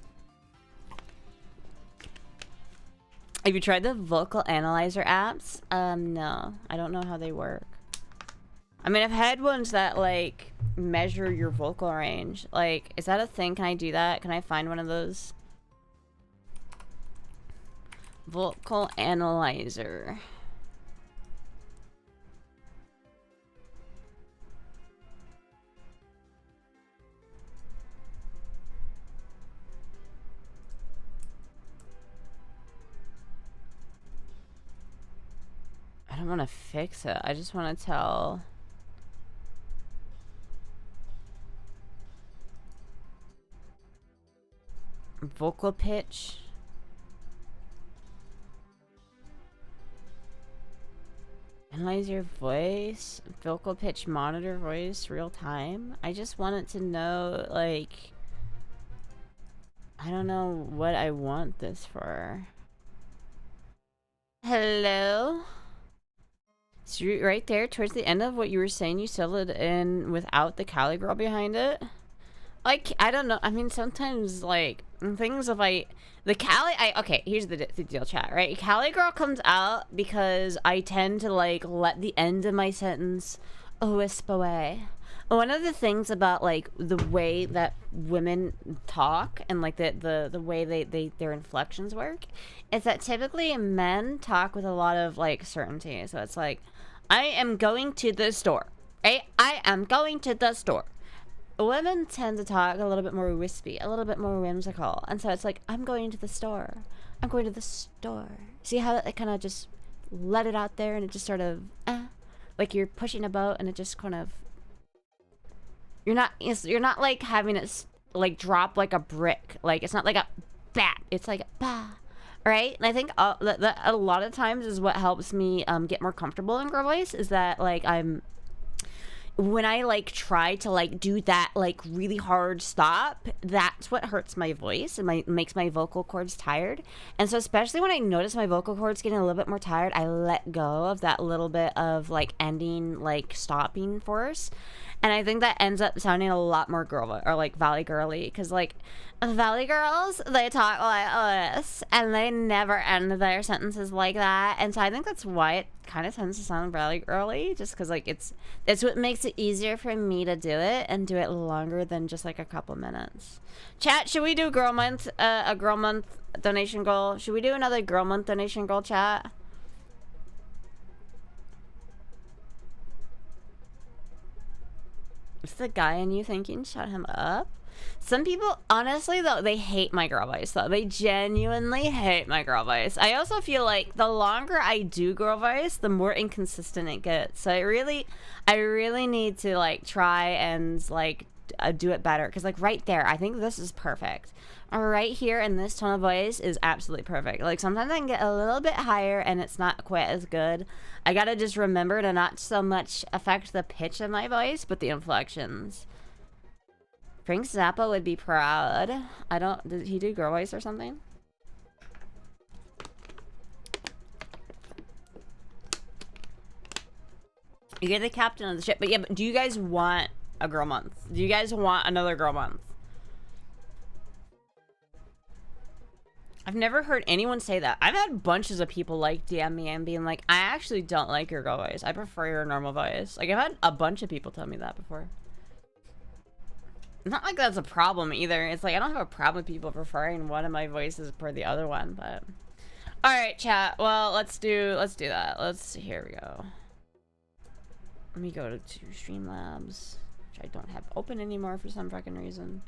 Have you tried the vocal analyzer apps? No, I don't know how they work. I mean, I've had ones that like measure your vocal range. Like, is that a thing? Can I do that? Can I find one of those? Vocal analyzer. I don't want to fix it. I just want to tell. Vocal pitch. Analyze your voice. Vocal pitch monitor voice real time. I just wanted to know, like, I don't know what I want this for. Hello? So right there, towards the end of what you were saying, you settled in without the Cali girl behind it. Like, I don't know. I mean, sometimes, like, things if I... The Cali... okay, here's the deal, chat, right? Cali girl comes out because I tend to, like, let the end of my sentence wisp away. One of the things about, like, the way that women talk and, like, the way their inflections work is that typically men talk with a lot of, like, certainty. So it's like, I am going to the store, right? I am going to the store. Women tend to talk a little bit more wispy, a little bit more whimsical. And so it's like, I'm going to the store. I'm going to the store. See how it kind of just let it out there and it just sort of, like you're pushing a boat and it just kind of, you're not like having it like drop like a brick. Like it's not like a bat. It's like a bah. Right? And I think that a lot of times is what helps me get more comfortable in girl voice is that like when I like try to like do that like really hard stop, that's what hurts my voice and makes my vocal cords tired. And so especially when I notice my vocal cords getting a little bit more tired, I let go of that little bit of like ending like stopping force. And I think that ends up sounding a lot more girl or like valley girly because like valley girls, they talk like this and they never end their sentences like that. And so I think that's why it kind of tends to sound valley girly, just because like it's what makes it easier for me to do it and do it longer than just like a couple minutes. Chat, should we do girl month, a girl month donation goal? Should we do another girl month donation goal, chat? What's the guy in you thinking? Shut him up. Some people, honestly, though, they hate my girl voice, though. They genuinely hate my girl voice. I also feel like the longer I do girl voice, the more inconsistent it gets. So I really need to, like, try and, like, do it better. Because, like, right there, I think this is perfect. Right here in this tone of voice is absolutely perfect. Like, sometimes I can get a little bit higher and it's not quite as good. I gotta just remember to not so much affect the pitch of my voice, but the inflections. Frank Zappa would be proud. Did he do girl voice or something? You're the captain of the ship. But yeah, but do you guys want a girl month? Do you guys want another girl month? I've never heard anyone say that. I've had bunches of people like DM me and being like, I actually don't like your girl voice. I prefer your normal voice. Like I've had a bunch of people tell me that before. It's not like that's a problem either. It's like I don't have a problem with people preferring one of my voices per the other one, but all right, chat. Well, let's do that. Here we go. Let me go to Streamlabs, which I don't have open anymore for some fucking reason.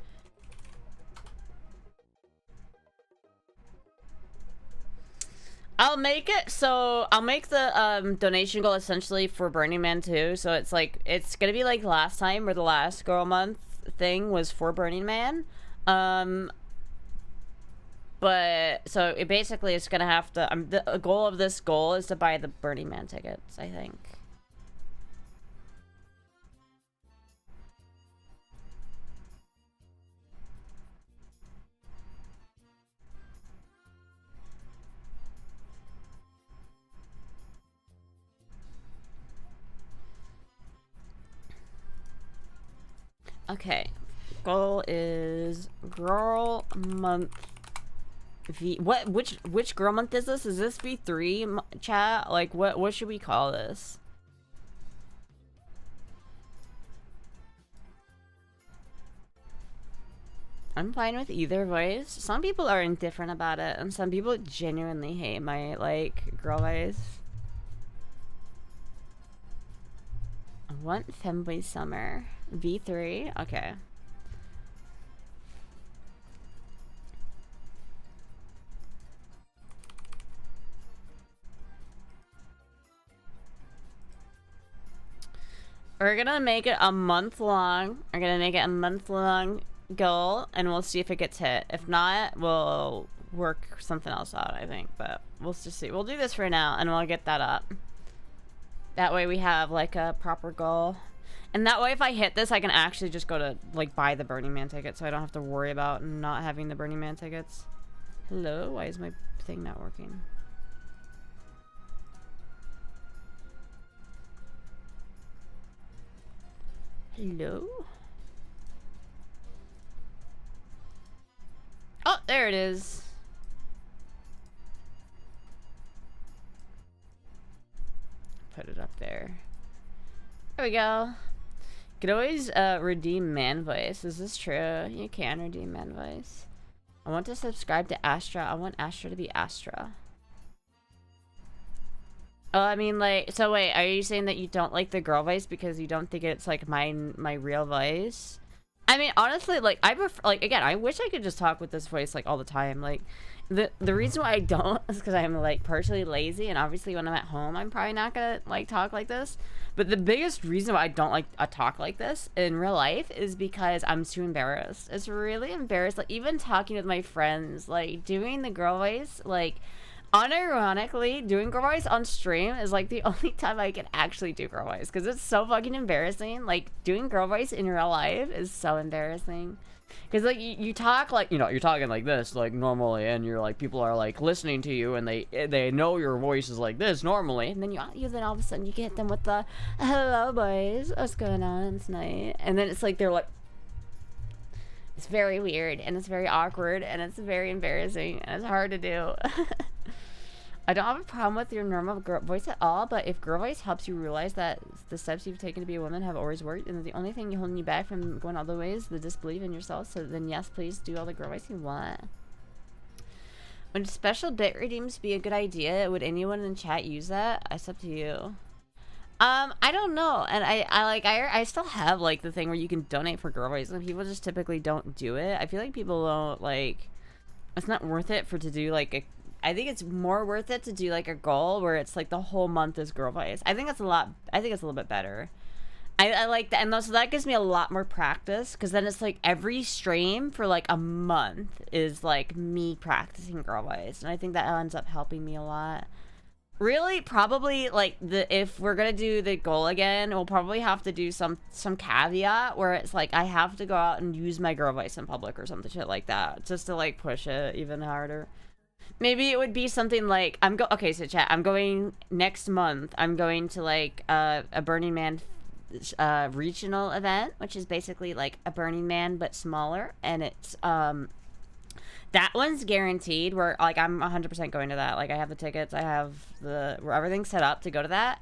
I'll make the donation goal essentially for Burning Man too. So it's like it's gonna be like last time where the last girl month thing was for Burning Man. But so it basically is gonna have to. The goal of this goal is to buy the Burning Man tickets, I think. Okay, goal is girl month. Which girl month is this? Is this V3 chat? Like what should we call this? I'm fine with either voice. Some people are indifferent about it, and some people genuinely hate my like girl voice. I want femboy summer. V3? Okay. We're gonna make it a month long. We're gonna make it a month long goal, and we'll see if it gets hit. If not, we'll work something else out, I think. But we'll just see. We'll do this for now, and we'll get that up. That way we have, like, a proper goal. And that way, if I hit this, I can actually just go to, like, buy the Burning Man ticket, so I don't have to worry about not having the Burning Man tickets. Hello? Why is my thing not working? Hello? there it is. Put it up there. There we go. You could always redeem man voice. Is this true? You can redeem man voice. I want to subscribe to Astra. I want Astra to be Astra. Oh, I mean, like, so wait, are you saying that you don't like the girl voice because you don't think it's like my real voice? I mean, honestly, like, I prefer, like, again, I wish I could just talk with this voice like all the time. Like, the reason why I don't is because I'm like partially lazy, and obviously when I'm at home, I'm probably not gonna like talk like this. But the biggest reason why I don't like a talk like this in real life is because I'm too embarrassed. It's really embarrassed. Like, even talking with my friends, like doing the girl voice, like. Unironically, doing girl voice on stream is like the only time I can actually do girl voice because it's so fucking embarrassing. Like, doing girl voice in real life is so embarrassing because like you talk like, you know, you're talking like this like normally, and you're like, people are like listening to you and they know your voice is like this normally, and then you then all of a sudden you get them with the hello boys, what's going on tonight, and then it's like they're like, it's very weird and it's very awkward and it's very embarrassing and it's hard to do. I don't have a problem with your normal girl voice at all, but if girl voice helps you realize that the steps you've taken to be a woman have always worked, and the only thing holding you back from going all the way is the disbelief in yourself, so then yes, please do all the girl voice you want. Would special bit redeems be a good idea? Would anyone in chat use that? It's up to you. I don't know, and I still have like the thing where you can donate for girl voice, and people just typically don't do it. I feel like people don't like. It's not worth it to do like a. I think it's more worth it to do like a goal where it's like the whole month is girl voice. I think that's a lot. I think it's a little bit better. I like that, and so that gives me a lot more practice because then it's like every stream for like a month is like me practicing girl voice, and I think that ends up helping me a lot. Really, probably like if we're gonna do the goal again, we'll probably have to do some caveat where it's like I have to go out and use my girl voice in public or something shit like that, just to like push it even harder. Maybe it would be something like okay, so chat, I'm going next month. I'm going to like a Burning Man regional event, which is basically like a Burning Man but smaller, and it's that one's guaranteed. Where like I'm 100% going to that. Like I have the tickets, I have everything's set up to go to that.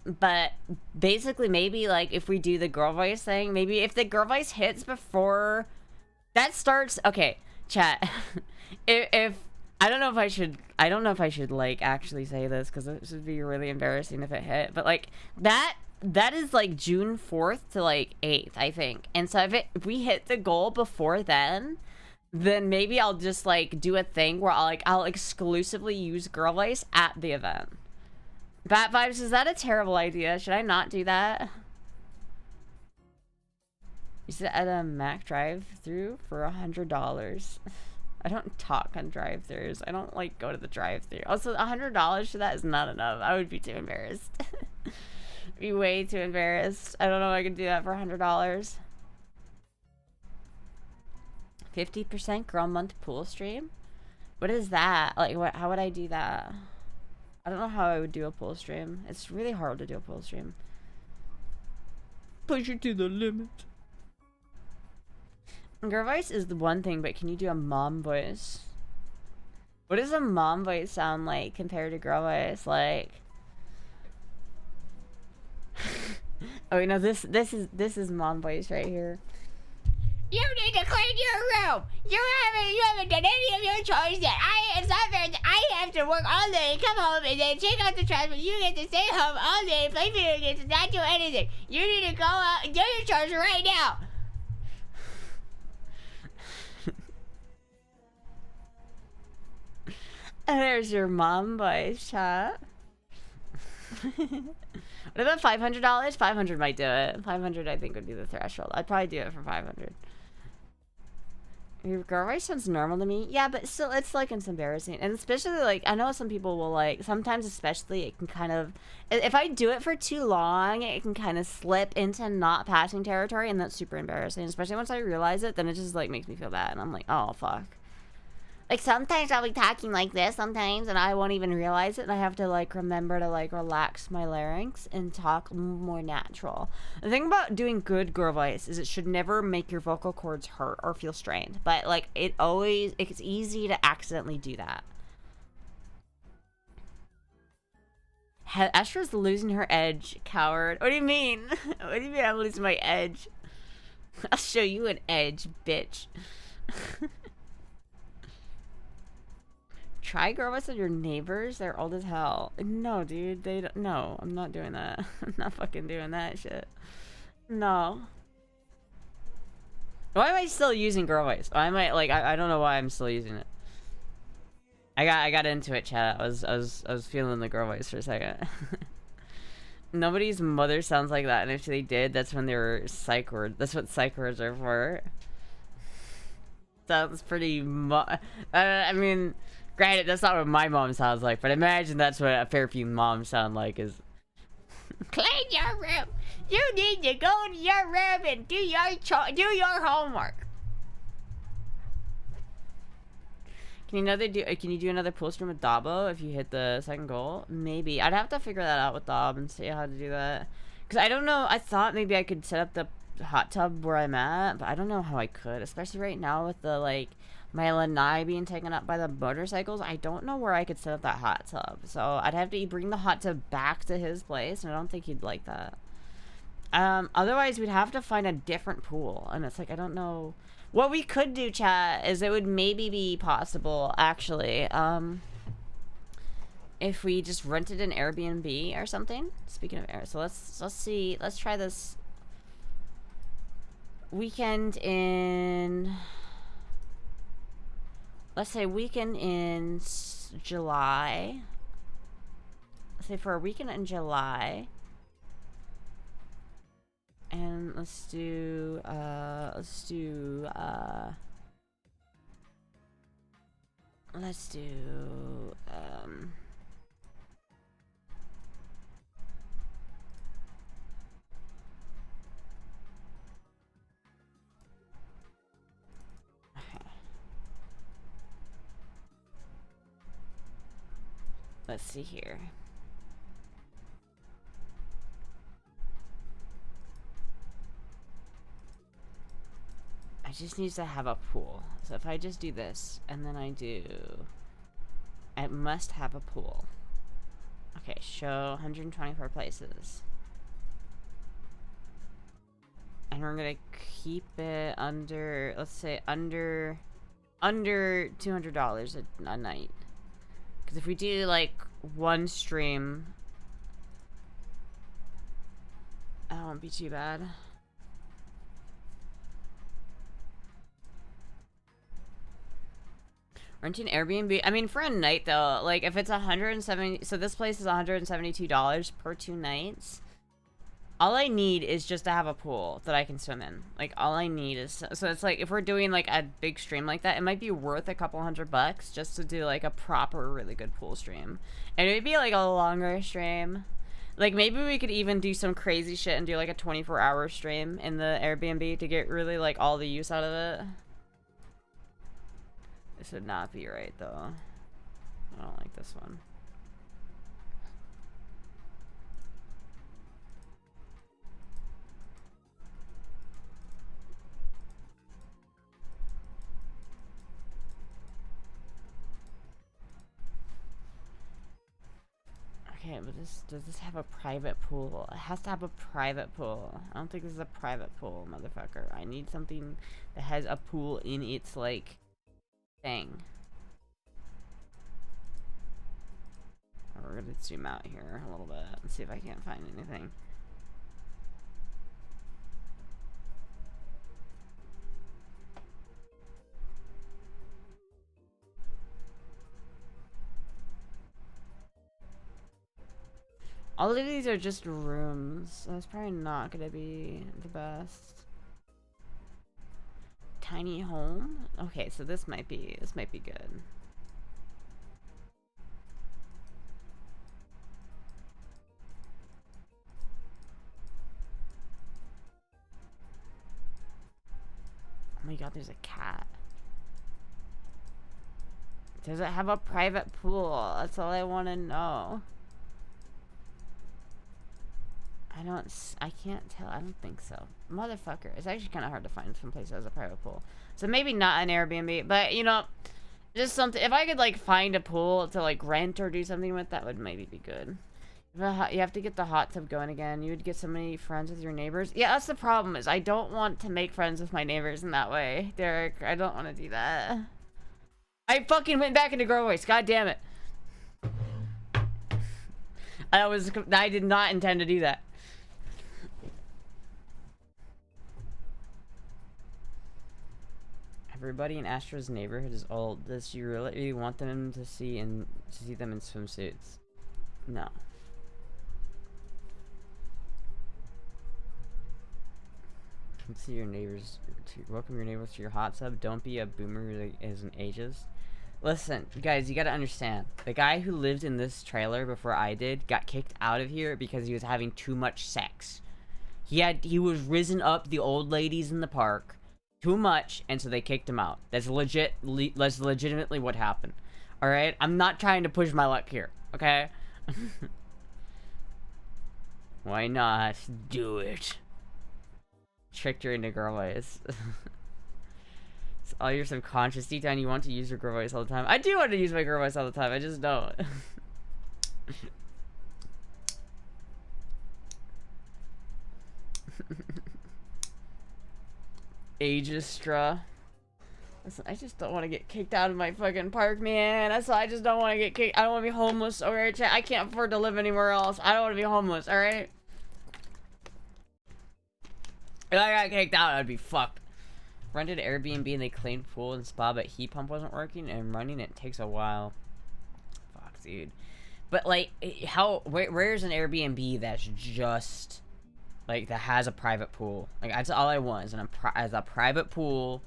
But basically maybe like if we do the girl voice thing, maybe if the girl voice hits before that starts, okay, chat. if I don't know if I should like actually say this because it would be really embarrassing if it hit, but like that is like June 4th to like 8th, I think. And so if we hit the goal before then maybe I'll just like do a thing where I'll exclusively use girl voice at the event. Bat Vibes, is that a terrible idea? Should I not do that? You said at a Mac drive-through for $100. I don't talk on drive-thrus. I don't like go to the drive-thru. Also, $100 for that is not enough. I would be too embarrassed. Be way too embarrassed. I don't know if I could do that for $100. 50% girl month pool stream? What is that? Like, what? How would I do that? I don't know how I would do a pool stream. It's really hard to do a pool stream. Push it to the limit. Girl voice is the one thing, but can you do a mom voice? What does a mom voice sound like compared to girl voice? Like, oh, you know, this is mom voice right here. You need to clean your room. You haven't done any of your chores yet. It's not fair. I have to work all day, come home, and then take out the trash, but you get to stay home all day, play video games, and not do anything. You need to go out and do your chores right now. There's your mom voice, chat. What about $500? 500 might do it. 500 I think would be the threshold. I'd probably do it for 500. Your girl voice sounds normal to me. Yeah, but still, it's like, it's embarrassing. And especially, like, I know some people will, like, sometimes especially it can kind of, if I do it for too long, it can kind of slip into not passing territory, and that's super embarrassing. Especially once I realize it, then it just, like, makes me feel bad. And I'm like, oh, fuck. Like sometimes I'll be talking like this sometimes and I won't even realize it and I have to like remember to like relax my larynx and talk more natural. The thing about doing good girl voice is it should never make your vocal cords hurt or feel strained. But like it's easy to accidentally do that. Astra's losing her edge, coward. What do you mean? What do you mean I'm losing my edge? I'll show you an edge, bitch. Try girl voice with your neighbors? They're old as hell. No, dude. They don't. No, I'm not doing that. I'm not fucking doing that shit. No. Why am I still using girl voice? I might like. I don't know why I'm still using it. I got into it, chat. I was feeling the girl voice for a second. Nobody's mother sounds like that, and if they did, that's when they were psych word. That's what psych words are for. Sounds pretty. I mean. Granted, that's not what my mom sounds like, but imagine that's what a fair few moms sound like is... Clean your room! You need to go to your room and do your homework! Can you do another pool stream with Dabo if you hit the second goal? Maybe. I'd have to figure that out with Dob and see how to do that. Because I don't know, I thought maybe I could set up the hot tub where I'm at, but I don't know how I could, especially right now with the, like... my lanai being taken up by the motorcycles. I don't know where I could set up that hot tub. So I'd have to bring the hot tub back to his place, and I don't think he'd like that. Otherwise, we'd have to find a different pool. And it's like, I don't know. What we could do, chat, is it would maybe be possible, actually, if we just rented an Airbnb or something. Speaking of air, so let's see. Let's try this weekend in... let's say weekend in July. Let's say for a weekend in July. And let's do let's see here. I just need to have a pool. So if I just do this, and then I must have a pool. Okay, show 124 places. And we're gonna keep it under, let's say under $200 a night. Because if we do like one stream, that won't be too bad. Renting Airbnb, I mean, for a night though, like if it's 170, so this place is $172 per 2 nights. All I need is just to have a pool that I can swim in. Like all I need is, so it's like if we're doing like a big stream like that, it might be worth a couple $100 just to do like a proper really good pool stream. And it would be like a longer stream. Like maybe we could even do some crazy shit and do like a 24-hour stream in the Airbnb to get really like all the use out of it. This would not be right though. I don't like this one. Okay, but does this have a private pool? It has to have a private pool. I don't think this is a private pool, motherfucker. I need something that has a pool in its like thing. We're gonna zoom out here a little bit and see if I can't find anything. All of these are just rooms. That's probably not gonna be the best. Tiny home? Okay, so this might be good. Oh my god, there's a cat. Does it have a private pool? That's all I want to know. I can't tell. I don't think so. Motherfucker. It's actually kind of hard to find some place that has a private pool. So maybe not an Airbnb, but you know, just something. If I could like find a pool to like rent or do something with, that would maybe be good. You have to get the hot tub going again. You would get so many friends with your neighbors. Yeah, that's the problem, is I don't want to make friends with my neighbors in that way, Derek. I don't want to do that. I fucking went back into grow waste. God damn it. I did not intend to do that. Everybody in Astra's neighborhood is old. Does you really want them to see them in swimsuits? No. Come see your neighbors. Welcome your neighbors to your hot tub. Don't be a boomer who isn't ages. Listen, guys, you gotta understand. The guy who lived in this trailer before I did got kicked out of here because he was having too much sex. He was risen up the old ladies in the park too much, and so they kicked him out. That's legitimately what happened. All right, I'm not trying to push my luck here. Okay. Why not do it? Tricked her into girl ways. It's all your subconscious. Deep down, you want to use your girl voice all the time. I do want to use my girl voice all the time. I just don't. Astra. Listen, I just don't want to get kicked out of my fucking park, man. That's why I just don't want to get kicked. I don't want to be homeless. Alright, chat. I can't afford to live anywhere else. I don't want to be homeless. Alright. If I got kicked out, I'd be fucked. Rented Airbnb and they claimed pool and spa, but heat pump wasn't working, and running it takes a while. Fuck, dude. But like, where's an Airbnb that's just like that has a private pool? Like that's all I want is as a private pool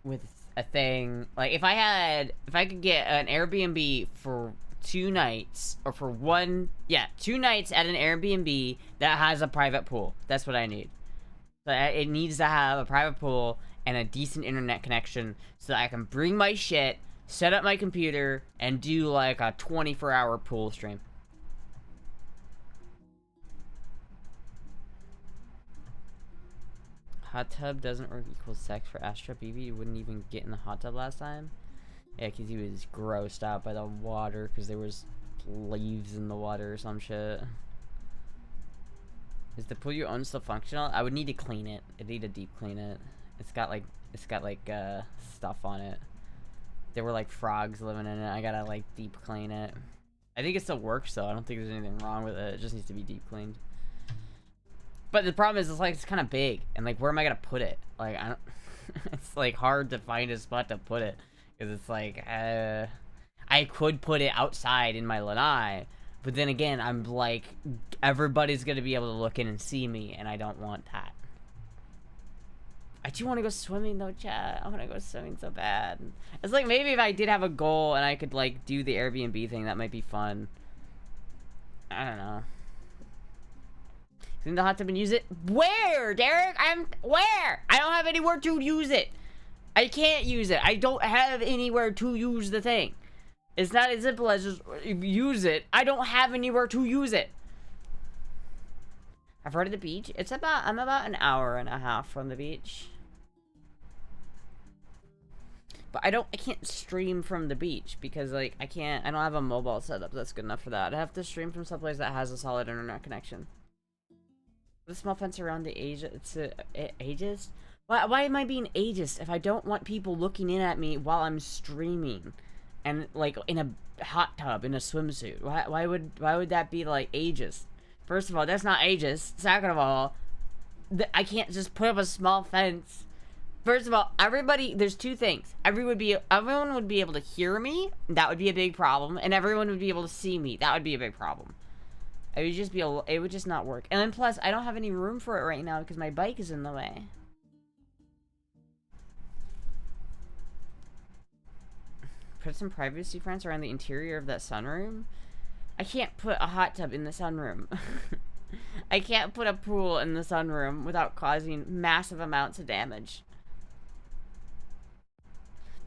with a thing. Like if I could get an Airbnb for 2 nights or for 2 nights at an Airbnb that has a private pool. That's what I need. So it needs to have a private pool and a decent internet connection so that I can bring my shit, set up my computer, and do like a 24-hour pool stream. Hot tub doesn't work equals sex for Astra. BB wouldn't even get in the hot tub last time. Yeah, because he was grossed out by the water because there was leaves in the water or some shit. Is the pool you own still functional? I would need to clean it. I'd need to deep clean it. It's got like stuff on it. There were like frogs living in it. I gotta like deep clean it. I think it still works though. I don't think there's anything wrong with it. It just needs to be deep cleaned. But the problem is it's kind of big, and like where am I gonna put it? Like I don't. It's like hard to find a spot to put it because it's like I could put it outside in my lanai. But then again, I'm like, everybody's gonna be able to look in and see me, and I don't want that. I do want to go swimming though, chat. I want to go swimming so bad. It's like maybe if I did have a goal and I could like do the Airbnb thing, that might be fun. I don't know. Clean the hot tub and use it? Where, Derek? Where? I don't have anywhere to use it. I can't use it. I don't have anywhere to use the thing. It's not as simple as just use it. I don't have anywhere to use it. I've heard of the beach. I'm about an hour and a half from the beach. But I can't stream from the beach because like I don't have a mobile setup that's good enough for that. I have to stream from someplace that has a solid internet connection. The small fence around the ageist? Why am I being ageist if I don't want people looking in at me while I'm streaming? And like in a hot tub in a swimsuit. Why would that be like ageist? First of all, that's not ageist. Second of all, I can't just put up a small fence. First of all, there's 2 things. Everyone would be able to hear me. That would be a big problem. And everyone would be able to see me. That would be a big problem. It would just not work. And then plus, I don't have any room for it right now because my bike is in the way. Put some privacy fronts around the interior of that sunroom. I can't put a hot tub in the sunroom. I can't put a pool in the sunroom without causing massive amounts of damage.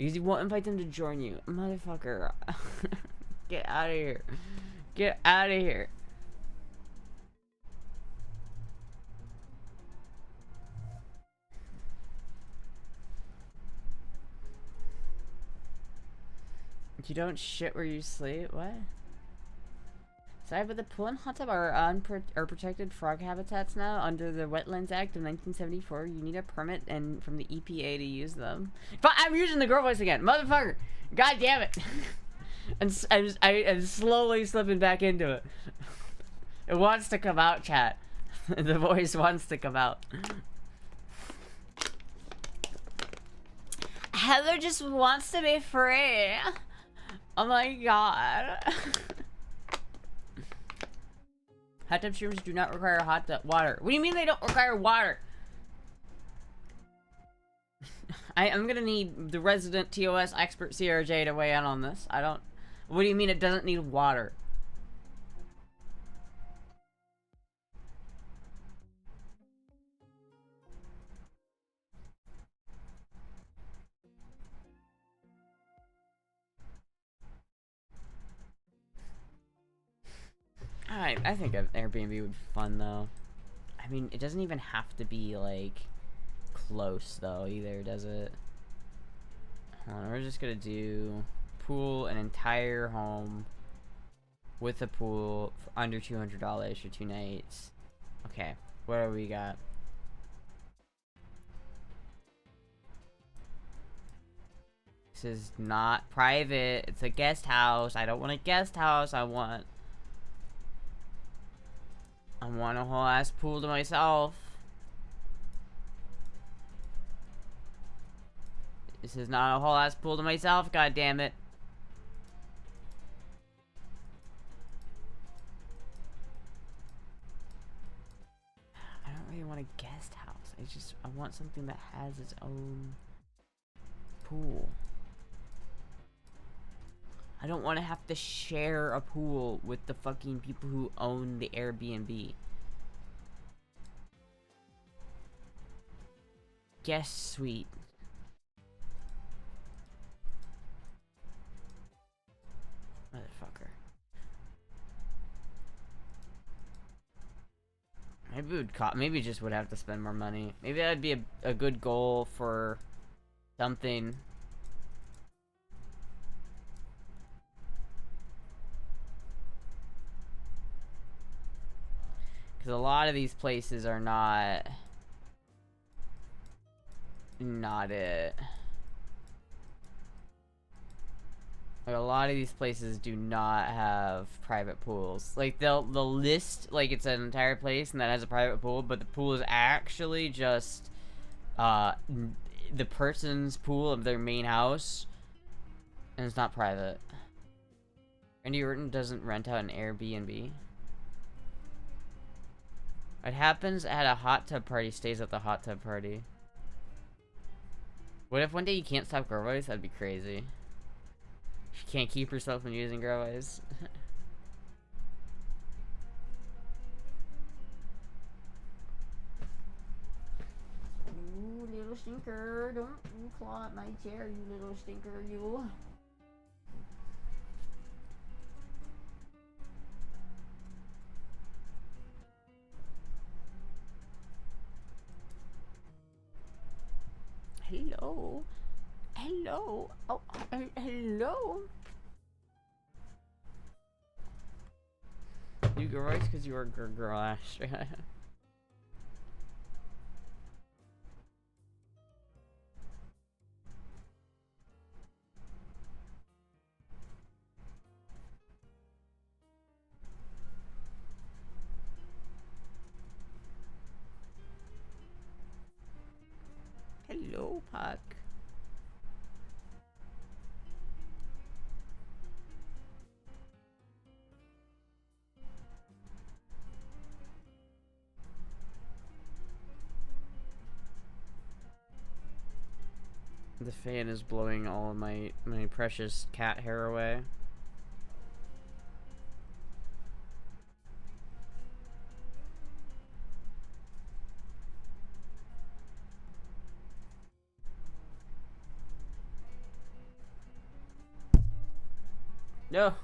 Because you won't invite them to join you. Motherfucker. Get out of here. Get out of here. You don't shit where you sleep? What? Sorry, but the pool and hot tub are protected frog habitats now under the Wetlands Act of 1974. You need a permit and from the EPA to use them. But I'm using the girl voice again, motherfucker! God damn it! And I'm slowly slipping back into it. It wants to come out, chat. The voice wants to come out. Heather just wants to be free. Oh my god. Hot tub shrooms do not require hot tub water. What do you mean they don't require water? I'm gonna need the resident TOS expert CRJ to weigh in on this. I don't... What do you mean it doesn't need water? I think an Airbnb would be fun though. I mean, it doesn't even have to be like close though either, does it? Hold on, we're just gonna do pool, an entire home with a pool for under $200 for 2 nights. Okay, what do we got? This is not private. It's a guest house. I don't want a guest house. I want a whole ass pool to myself. This is not a whole ass pool to myself, god damn it. I don't really want a guest house. I want something that has its own pool. I don't want to have to share a pool with the fucking people who own the Airbnb. Guest suite. Motherfucker. Maybe it would cost, maybe just would have to spend more money. Maybe that'd be a good goal for something. Because a lot of these places are not it. Like, a lot of these places do not have private pools. Like, they'll list, like, it's an entire place and that has a private pool, but the pool is actually just, the person's pool of their main house, and it's not private. Randy Orton doesn't rent out an Airbnb. What happens at a hot tub party stays at the hot tub party. What if one day you can't stop girl voice? That'd be crazy. She can't keep herself from using girl voice. You little stinker, don't you claw at my chair, you little stinker, you. Hello? Hello? Oh, hello? You go right because you are girl Astra. Hello, Puck. The fan is blowing all of my precious cat hair away. No.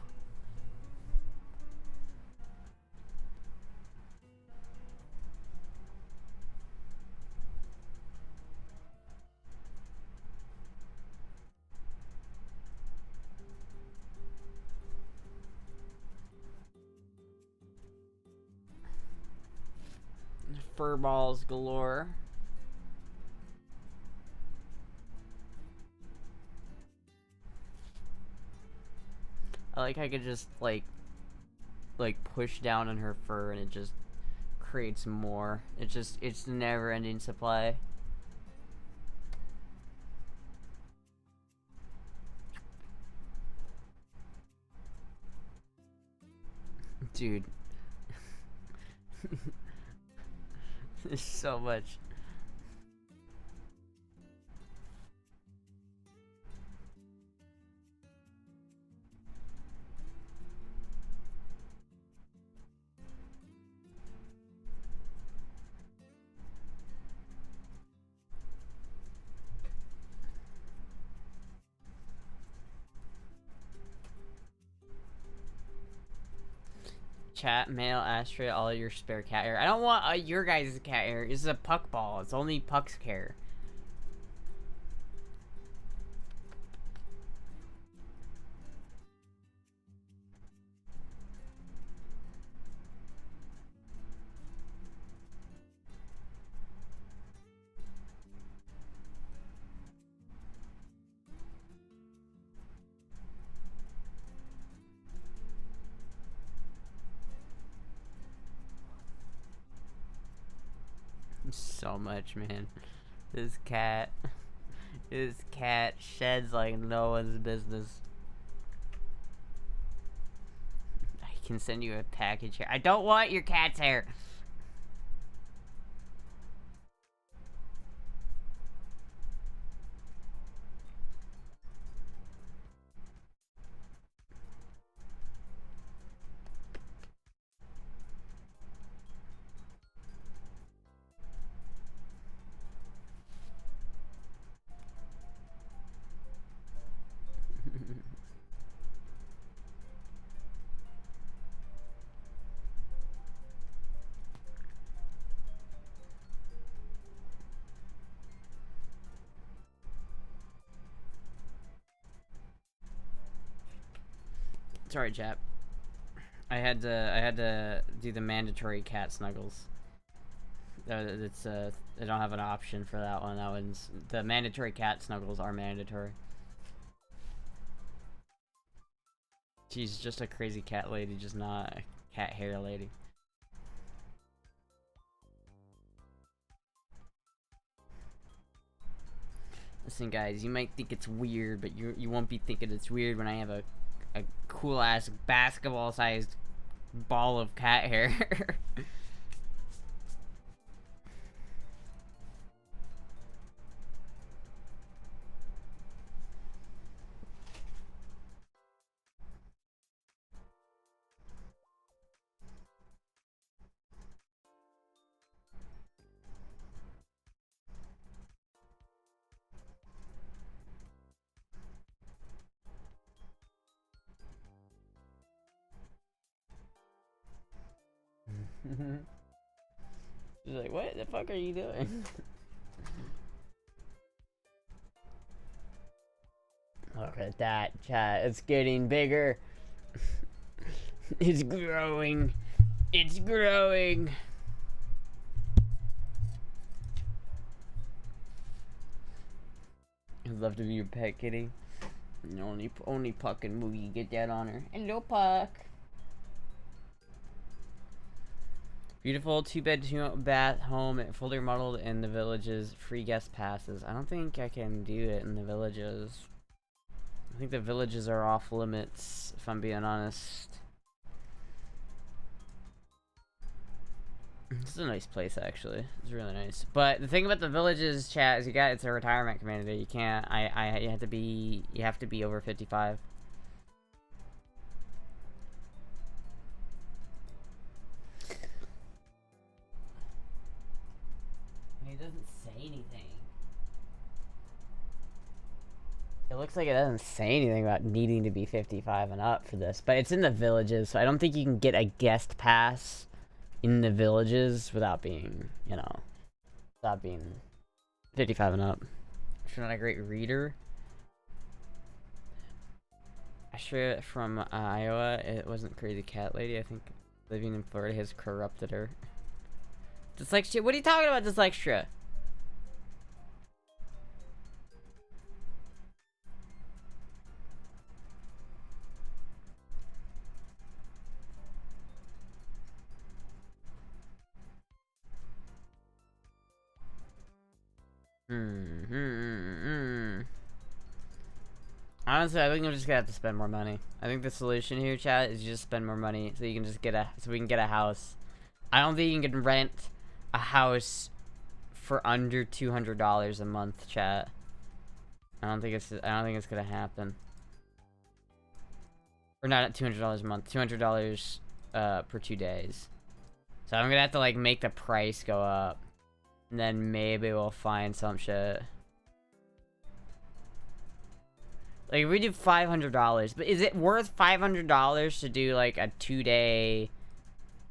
Fur balls galore. I like how I could just like push down on her fur and it just creates more. It's never-ending supply. Dude. There's so much. Chat, mail, Astra, all your spare cat hair. I don't want your guys' cat hair. This is a Puck ball. It's only Puck's hair. So much, man. This cat sheds like no one's business. I can send you a package here. I don't want your cat's hair. Sorry, chap. I had to do the mandatory cat snuggles. It's I don't have an option for that one. That one's the mandatory cat snuggles are mandatory. She's just a crazy cat lady, just not a cat hair lady. Listen, guys, you might think it's weird, but you won't be thinking it's weird when I have a cool ass basketball sized ball of cat hair. She's like, what the fuck are you doing? Look at that, chat. It's getting bigger. It's growing. It's growing. I'd love to be your pet kitty. Only Puck and Moogie get that honor. Hello, Puck. Beautiful 2-bed, 2-bath home, fully remodeled in the villages. Free guest passes. I don't think I can do it in the villages. I think the villages are off limits, if I'm being honest. This is a nice place, actually. It's really nice. But the thing about the villages, chat, is it's a retirement community. You can't. You have to be over 55. He doesn't say anything. It looks like it doesn't say anything about needing to be 55 and up for this, but it's in the villages, so I don't think you can get a guest pass in the villages without being, you know, without being 55 and up. She's not a great reader. Astra from Iowa, it wasn't Crazy Cat Lady. I think living in Florida has corrupted her. Dyslexia? What are you talking about, dyslexia? Honestly, I think I'm just gonna have to spend more money. I think the solution here, chat, is just spend more money so you can just get so we can get a house. I don't think you can rent a house for under $200 a month, chat. I don't think it's gonna happen. Or not at $200 a month, $200 per 2 days. So I'm gonna have to like make the price go up. And then maybe we'll find some shit. Like, if we do $500, but is it worth $500 to do, like, a 2-day,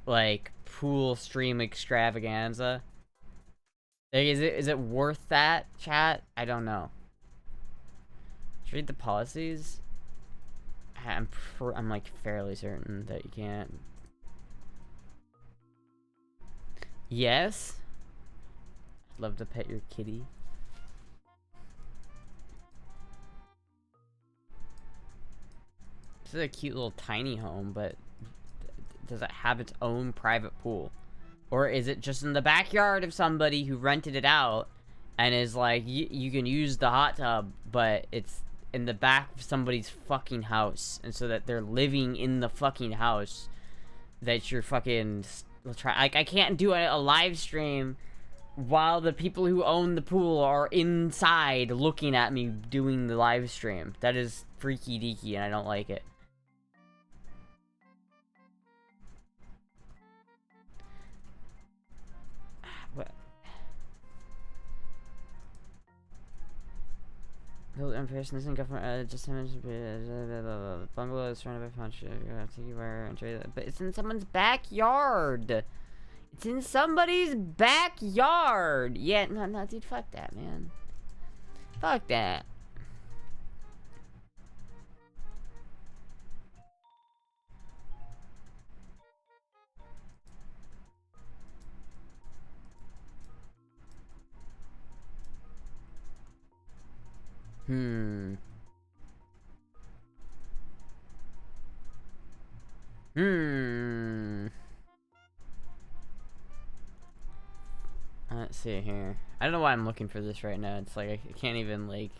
like, pool stream extravaganza? Like, is it worth that, chat? I don't know. Let's read the policies. I'm like, fairly certain that you can't. Yes? I'd love to pet your kitty. This is a cute little tiny home, but does it have its own private pool? Or is it just in the backyard of somebody who rented it out and is like, you can use the hot tub, but it's in the back of somebody's fucking house, and so that they're living in the fucking house that you're fucking like, I can't do a live stream while the people who own the pool are inside looking at me doing the live stream. That is freaky deaky, and I don't like it. What? Build in person isn't government. Just image bungalow is surrounded by punch. But it's in someone's backyard. It's in somebody's backyard. Yeah, no, dude, fuck that, man. Fuck that. Let's see here. I don't know why I'm looking for this right now. It's like I can't even like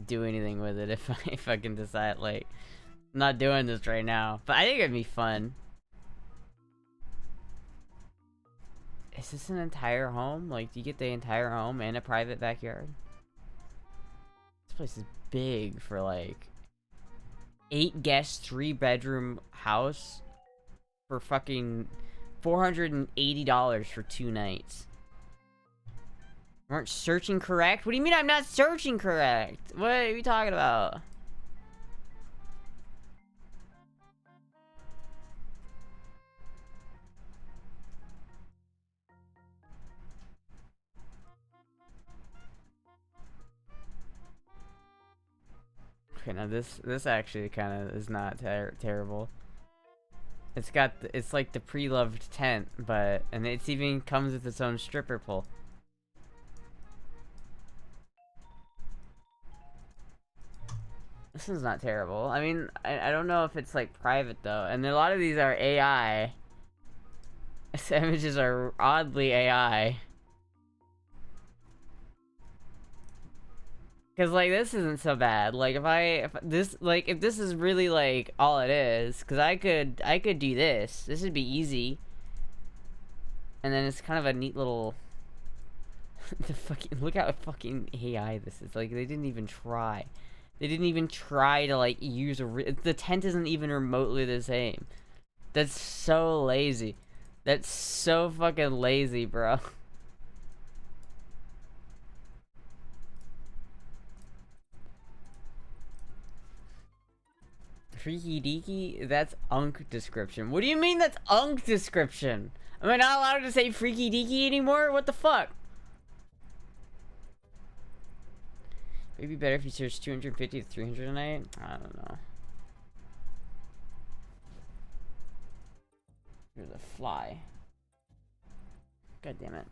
do anything with it if I can decide like I'm not doing this right now. But I think it'd be fun. Is this an entire home? Like, do you get the entire home and a private backyard? This place is big for like 8 guest 3-bedroom house for fucking $480 for 2 nights. You weren't searching correct? What do you mean I'm not searching correct? What are you talking about? Okay, now this actually kind of is not terrible. It's got it's like the pre-loved tent, and it's even comes with its own stripper pole. This is not terrible. I mean, I don't know if it's like private though, and a lot of these are AI. These images are oddly AI. Cause like this isn't so bad. Like if this is really like all it is, cause I could do this. This would be easy. And then it's kind of a neat little. The fucking look how fucking AI this is. Like they didn't even try. They didn't even try to like use the tent isn't even remotely the same. That's so lazy. That's so fucking lazy, bro. Freaky deaky? That's unk description. What do you mean that's unk description? Am I not allowed to say freaky deaky anymore? What the fuck? It'd be better if you search 250 to 300 a night? I don't know. There's a fly. God damn it.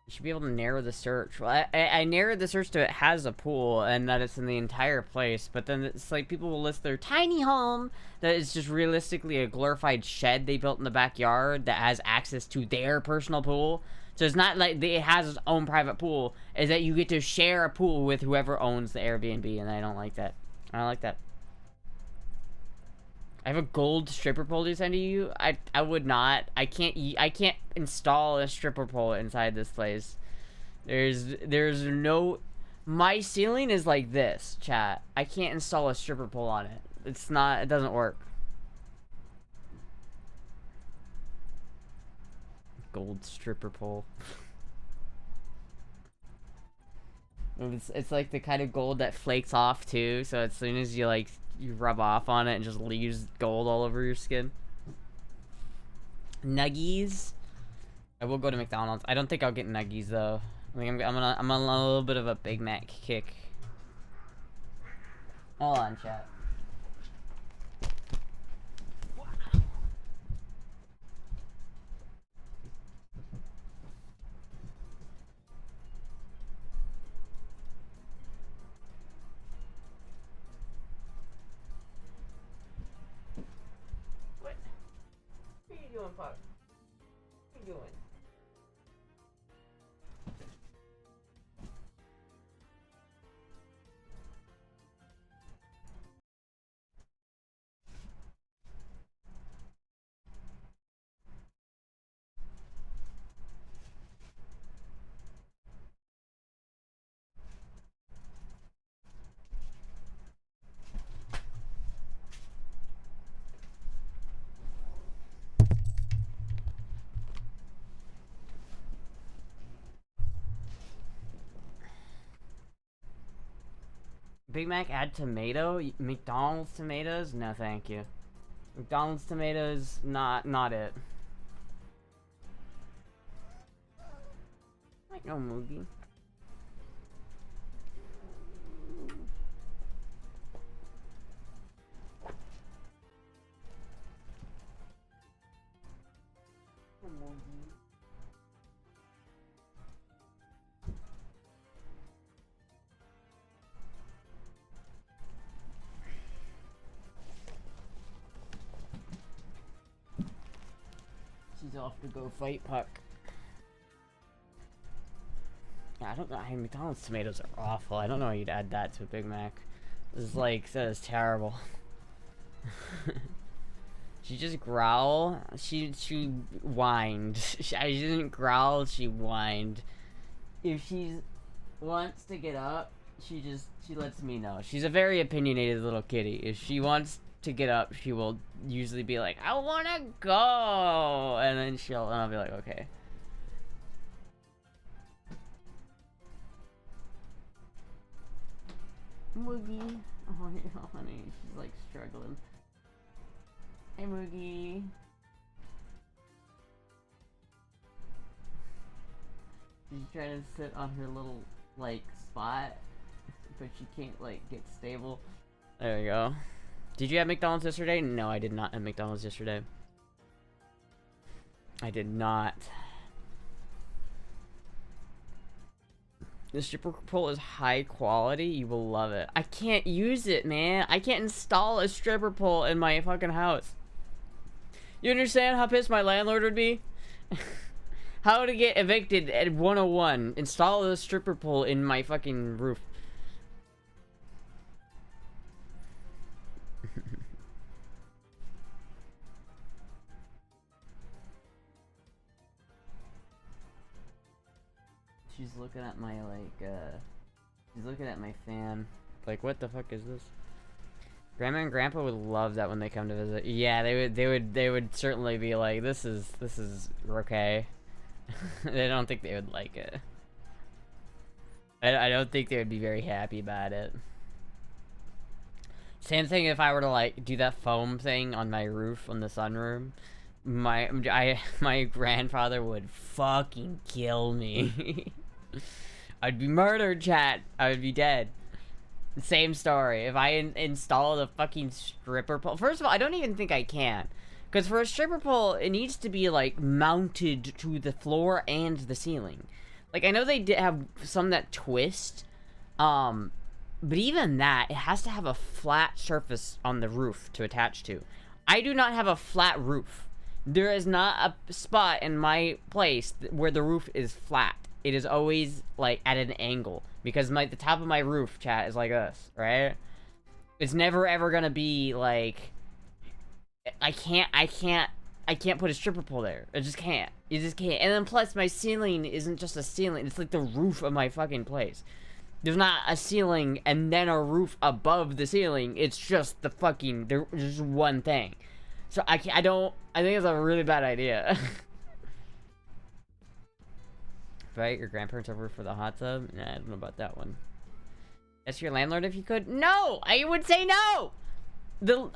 You should be able to narrow the search. Well, I narrowed the search to it has a pool and that it's in the entire place, but then it's like people will list their tiny home that is just realistically a glorified shed they built in the backyard that has access to their personal pool. So it's not like it has its own private pool, is that you get to share a pool with whoever owns the Airbnb, and I don't like that. I don't like that. I have a gold stripper pole to send to you. I would not. I can't install a stripper pole inside this place. There's no. My ceiling is like this, chat. I can't install a stripper pole on it. It's not. It doesn't work. Gold stripper pole. It's like the kind of gold that flakes off too. So as soon as you rub off on it and just leaves gold all over your skin. Nuggies. I will go to McDonald's. I don't think I'll get nuggies though. I think I'm on a little bit of a Big Mac kick. Hold on, chat. What are you doing, Puck? What are you doing? Big Mac add tomato? McDonald's tomatoes? No, thank you. McDonald's tomatoes, not it. Like no movie. She's off to go fight Puck. Yeah, I don't know. Hey, McDonald's tomatoes are awful. I don't know how you'd add that to a Big Mac. This is like, that is terrible. She just growl. She whined. She didn't growl. She whined. If she wants to get up, she lets me know. She's a very opinionated little kitty. If she wants to get up, she will usually be like, I wanna go, and then I'll be like, okay. Moogie. Oh, honey, she's like struggling. Hey, Moogie. She's trying to sit on her little, like, spot, but she can't, like, get stable. There we go. Did you have McDonald's yesterday? No, I did not have McDonald's yesterday. I did not. The stripper pole is high quality. You will love it. I can't use it, man. I can't install a stripper pole in my fucking house. You understand how pissed my landlord would be? How to get evicted at 101. Install a stripper pole in my fucking roof. She's looking at my, like, she's looking at my fan. Like, what the fuck is this? Grandma and Grandpa would love that when they come to visit. Yeah, they would certainly be like, this is okay. I don't think they would like it. I don't think they would be very happy about it. Same thing if I were to like do that foam thing on my roof on the sunroom. My grandfather would fucking kill me. I'd be murdered, chat. I would be dead. Same story. If I installed a fucking stripper pole, first of all, I don't even think I can, because for a stripper pole, it needs to be like mounted to the floor and the ceiling. Like I know they did have some that twist, but even that, it has to have a flat surface on the roof to attach to. I do not have a flat roof. There is not a spot in my place where the roof is flat. It is always like at an angle, because the top of my roof, chat, is like this, right? It's never ever gonna be like, I can't put a stripper pole there. I just can't. You just can't. And then plus my ceiling isn't just a ceiling, it's like the roof of my fucking place. There's not a ceiling and then a roof above the ceiling. It's just the fucking, there's just one thing. So I think it's a really bad idea. Right? Your grandparents over for the hot tub? Nah, I don't know about that one. That's your landlord if you could? No! I would say no!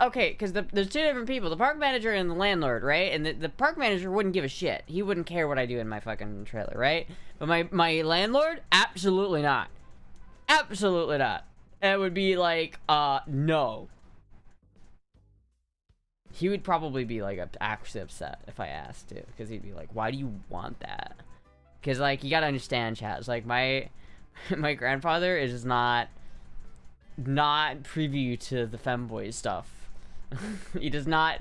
Okay, because there's two different people. The park manager and the landlord, right? And the park manager wouldn't give a shit. He wouldn't care what I do in my fucking trailer, right? But my landlord? Absolutely not. Absolutely not. It would be like, no. He would probably be like actually upset if I asked to, because he'd be like, why do you want that? Because like, you gotta understand, chat. It's like my grandfather is not privy to the femboy stuff. He does not.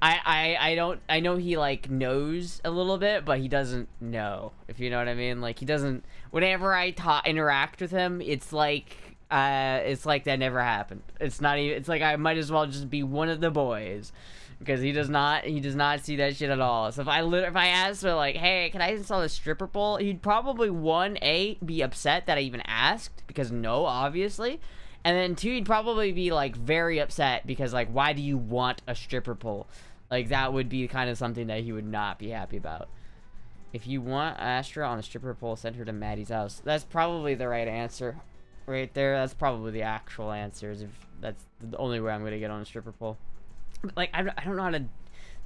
I know he like knows a little bit, but he doesn't know, if you know what I mean. Like he doesn't, whenever I interact with him, it's like that never happened. It's not even, it's like I might as well just be one of the boys, because he does not see that shit at all. So if I asked him like, hey, can I install a stripper pole, he'd probably be upset that I even asked, because no, obviously. And then two, he'd probably be like very upset because like, why do you want a stripper pole? Like that would be kind of something that he would not be happy about. If you want Astra on a stripper pole, send her to Maddie's house. That's probably the right answer. Right there, that's probably the actual answers. If that's the only way I'm gonna get on a stripper pole. But like, I don't know how to.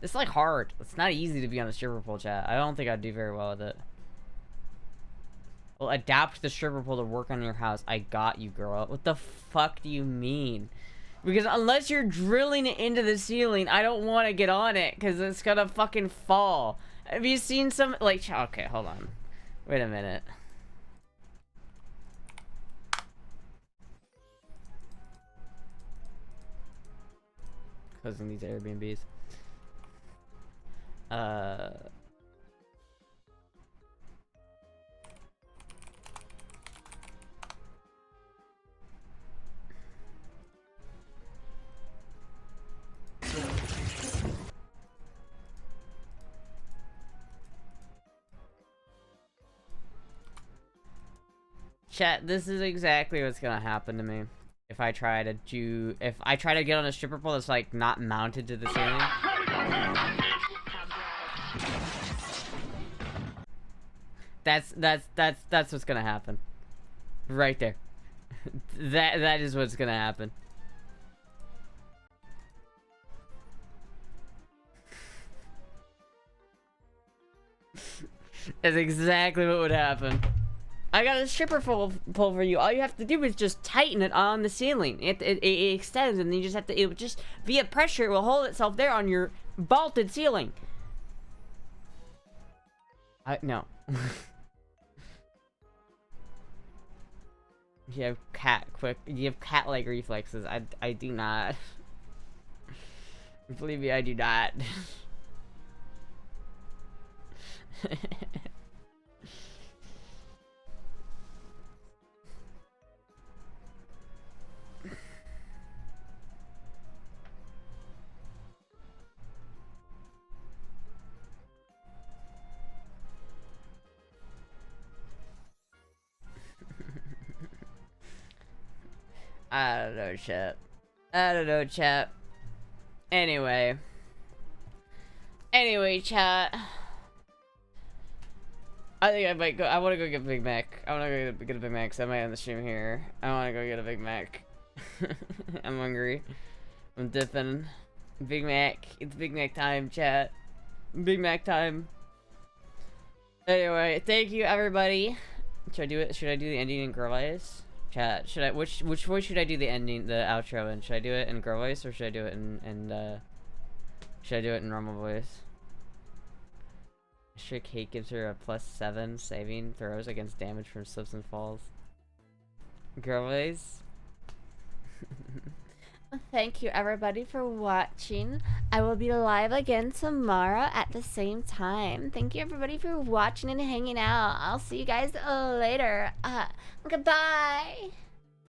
It's like hard. It's not easy to be on a stripper pole, chat. I don't think I'd do very well with it. Well, adapt the stripper pole to work on your house. I got you, girl. What the fuck do you mean? Because unless you're drilling it into the ceiling, I don't want to get on it, because it's gonna fucking fall. Have you seen some, like, okay, hold on. Wait a minute. Closing these Airbnbs. Chat, this is exactly what's gonna happen to me if I try to get on a stripper pole that's like not mounted to the ceiling. That's what's gonna happen. Right there. That is what's gonna happen. That's exactly what would happen. I got a stripper pole for you. All you have to do is just tighten it on the ceiling. It extends, and you just have to. It will just via pressure, it will hold itself there on your vaulted ceiling. No. You have cat-like reflexes. I do not. Believe me, I do not. I don't know, chat. I don't know, chat. Anyway, chat. I think I might go. I want to go get a Big Mac. I want to go get a Big Mac, so I might end the stream here. I want to go get a Big Mac. I'm hungry. I'm dipping. Big Mac. It's Big Mac time, chat. Big Mac time. Anyway, thank you everybody. Should I do it? Should I do the ending in girl voice? Chat. Should I? Which voice should I do the ending, the outro in? Should I do it in girl voice or should I do it in should I do it in normal voice? Sure, Kate gives her a +7 saving throws against damage from slips and falls. Girl voice. Thank you everybody for watching. I will be live again tomorrow at the same time. Thank you everybody for watching and hanging out. I'll see you guys later. Goodbye.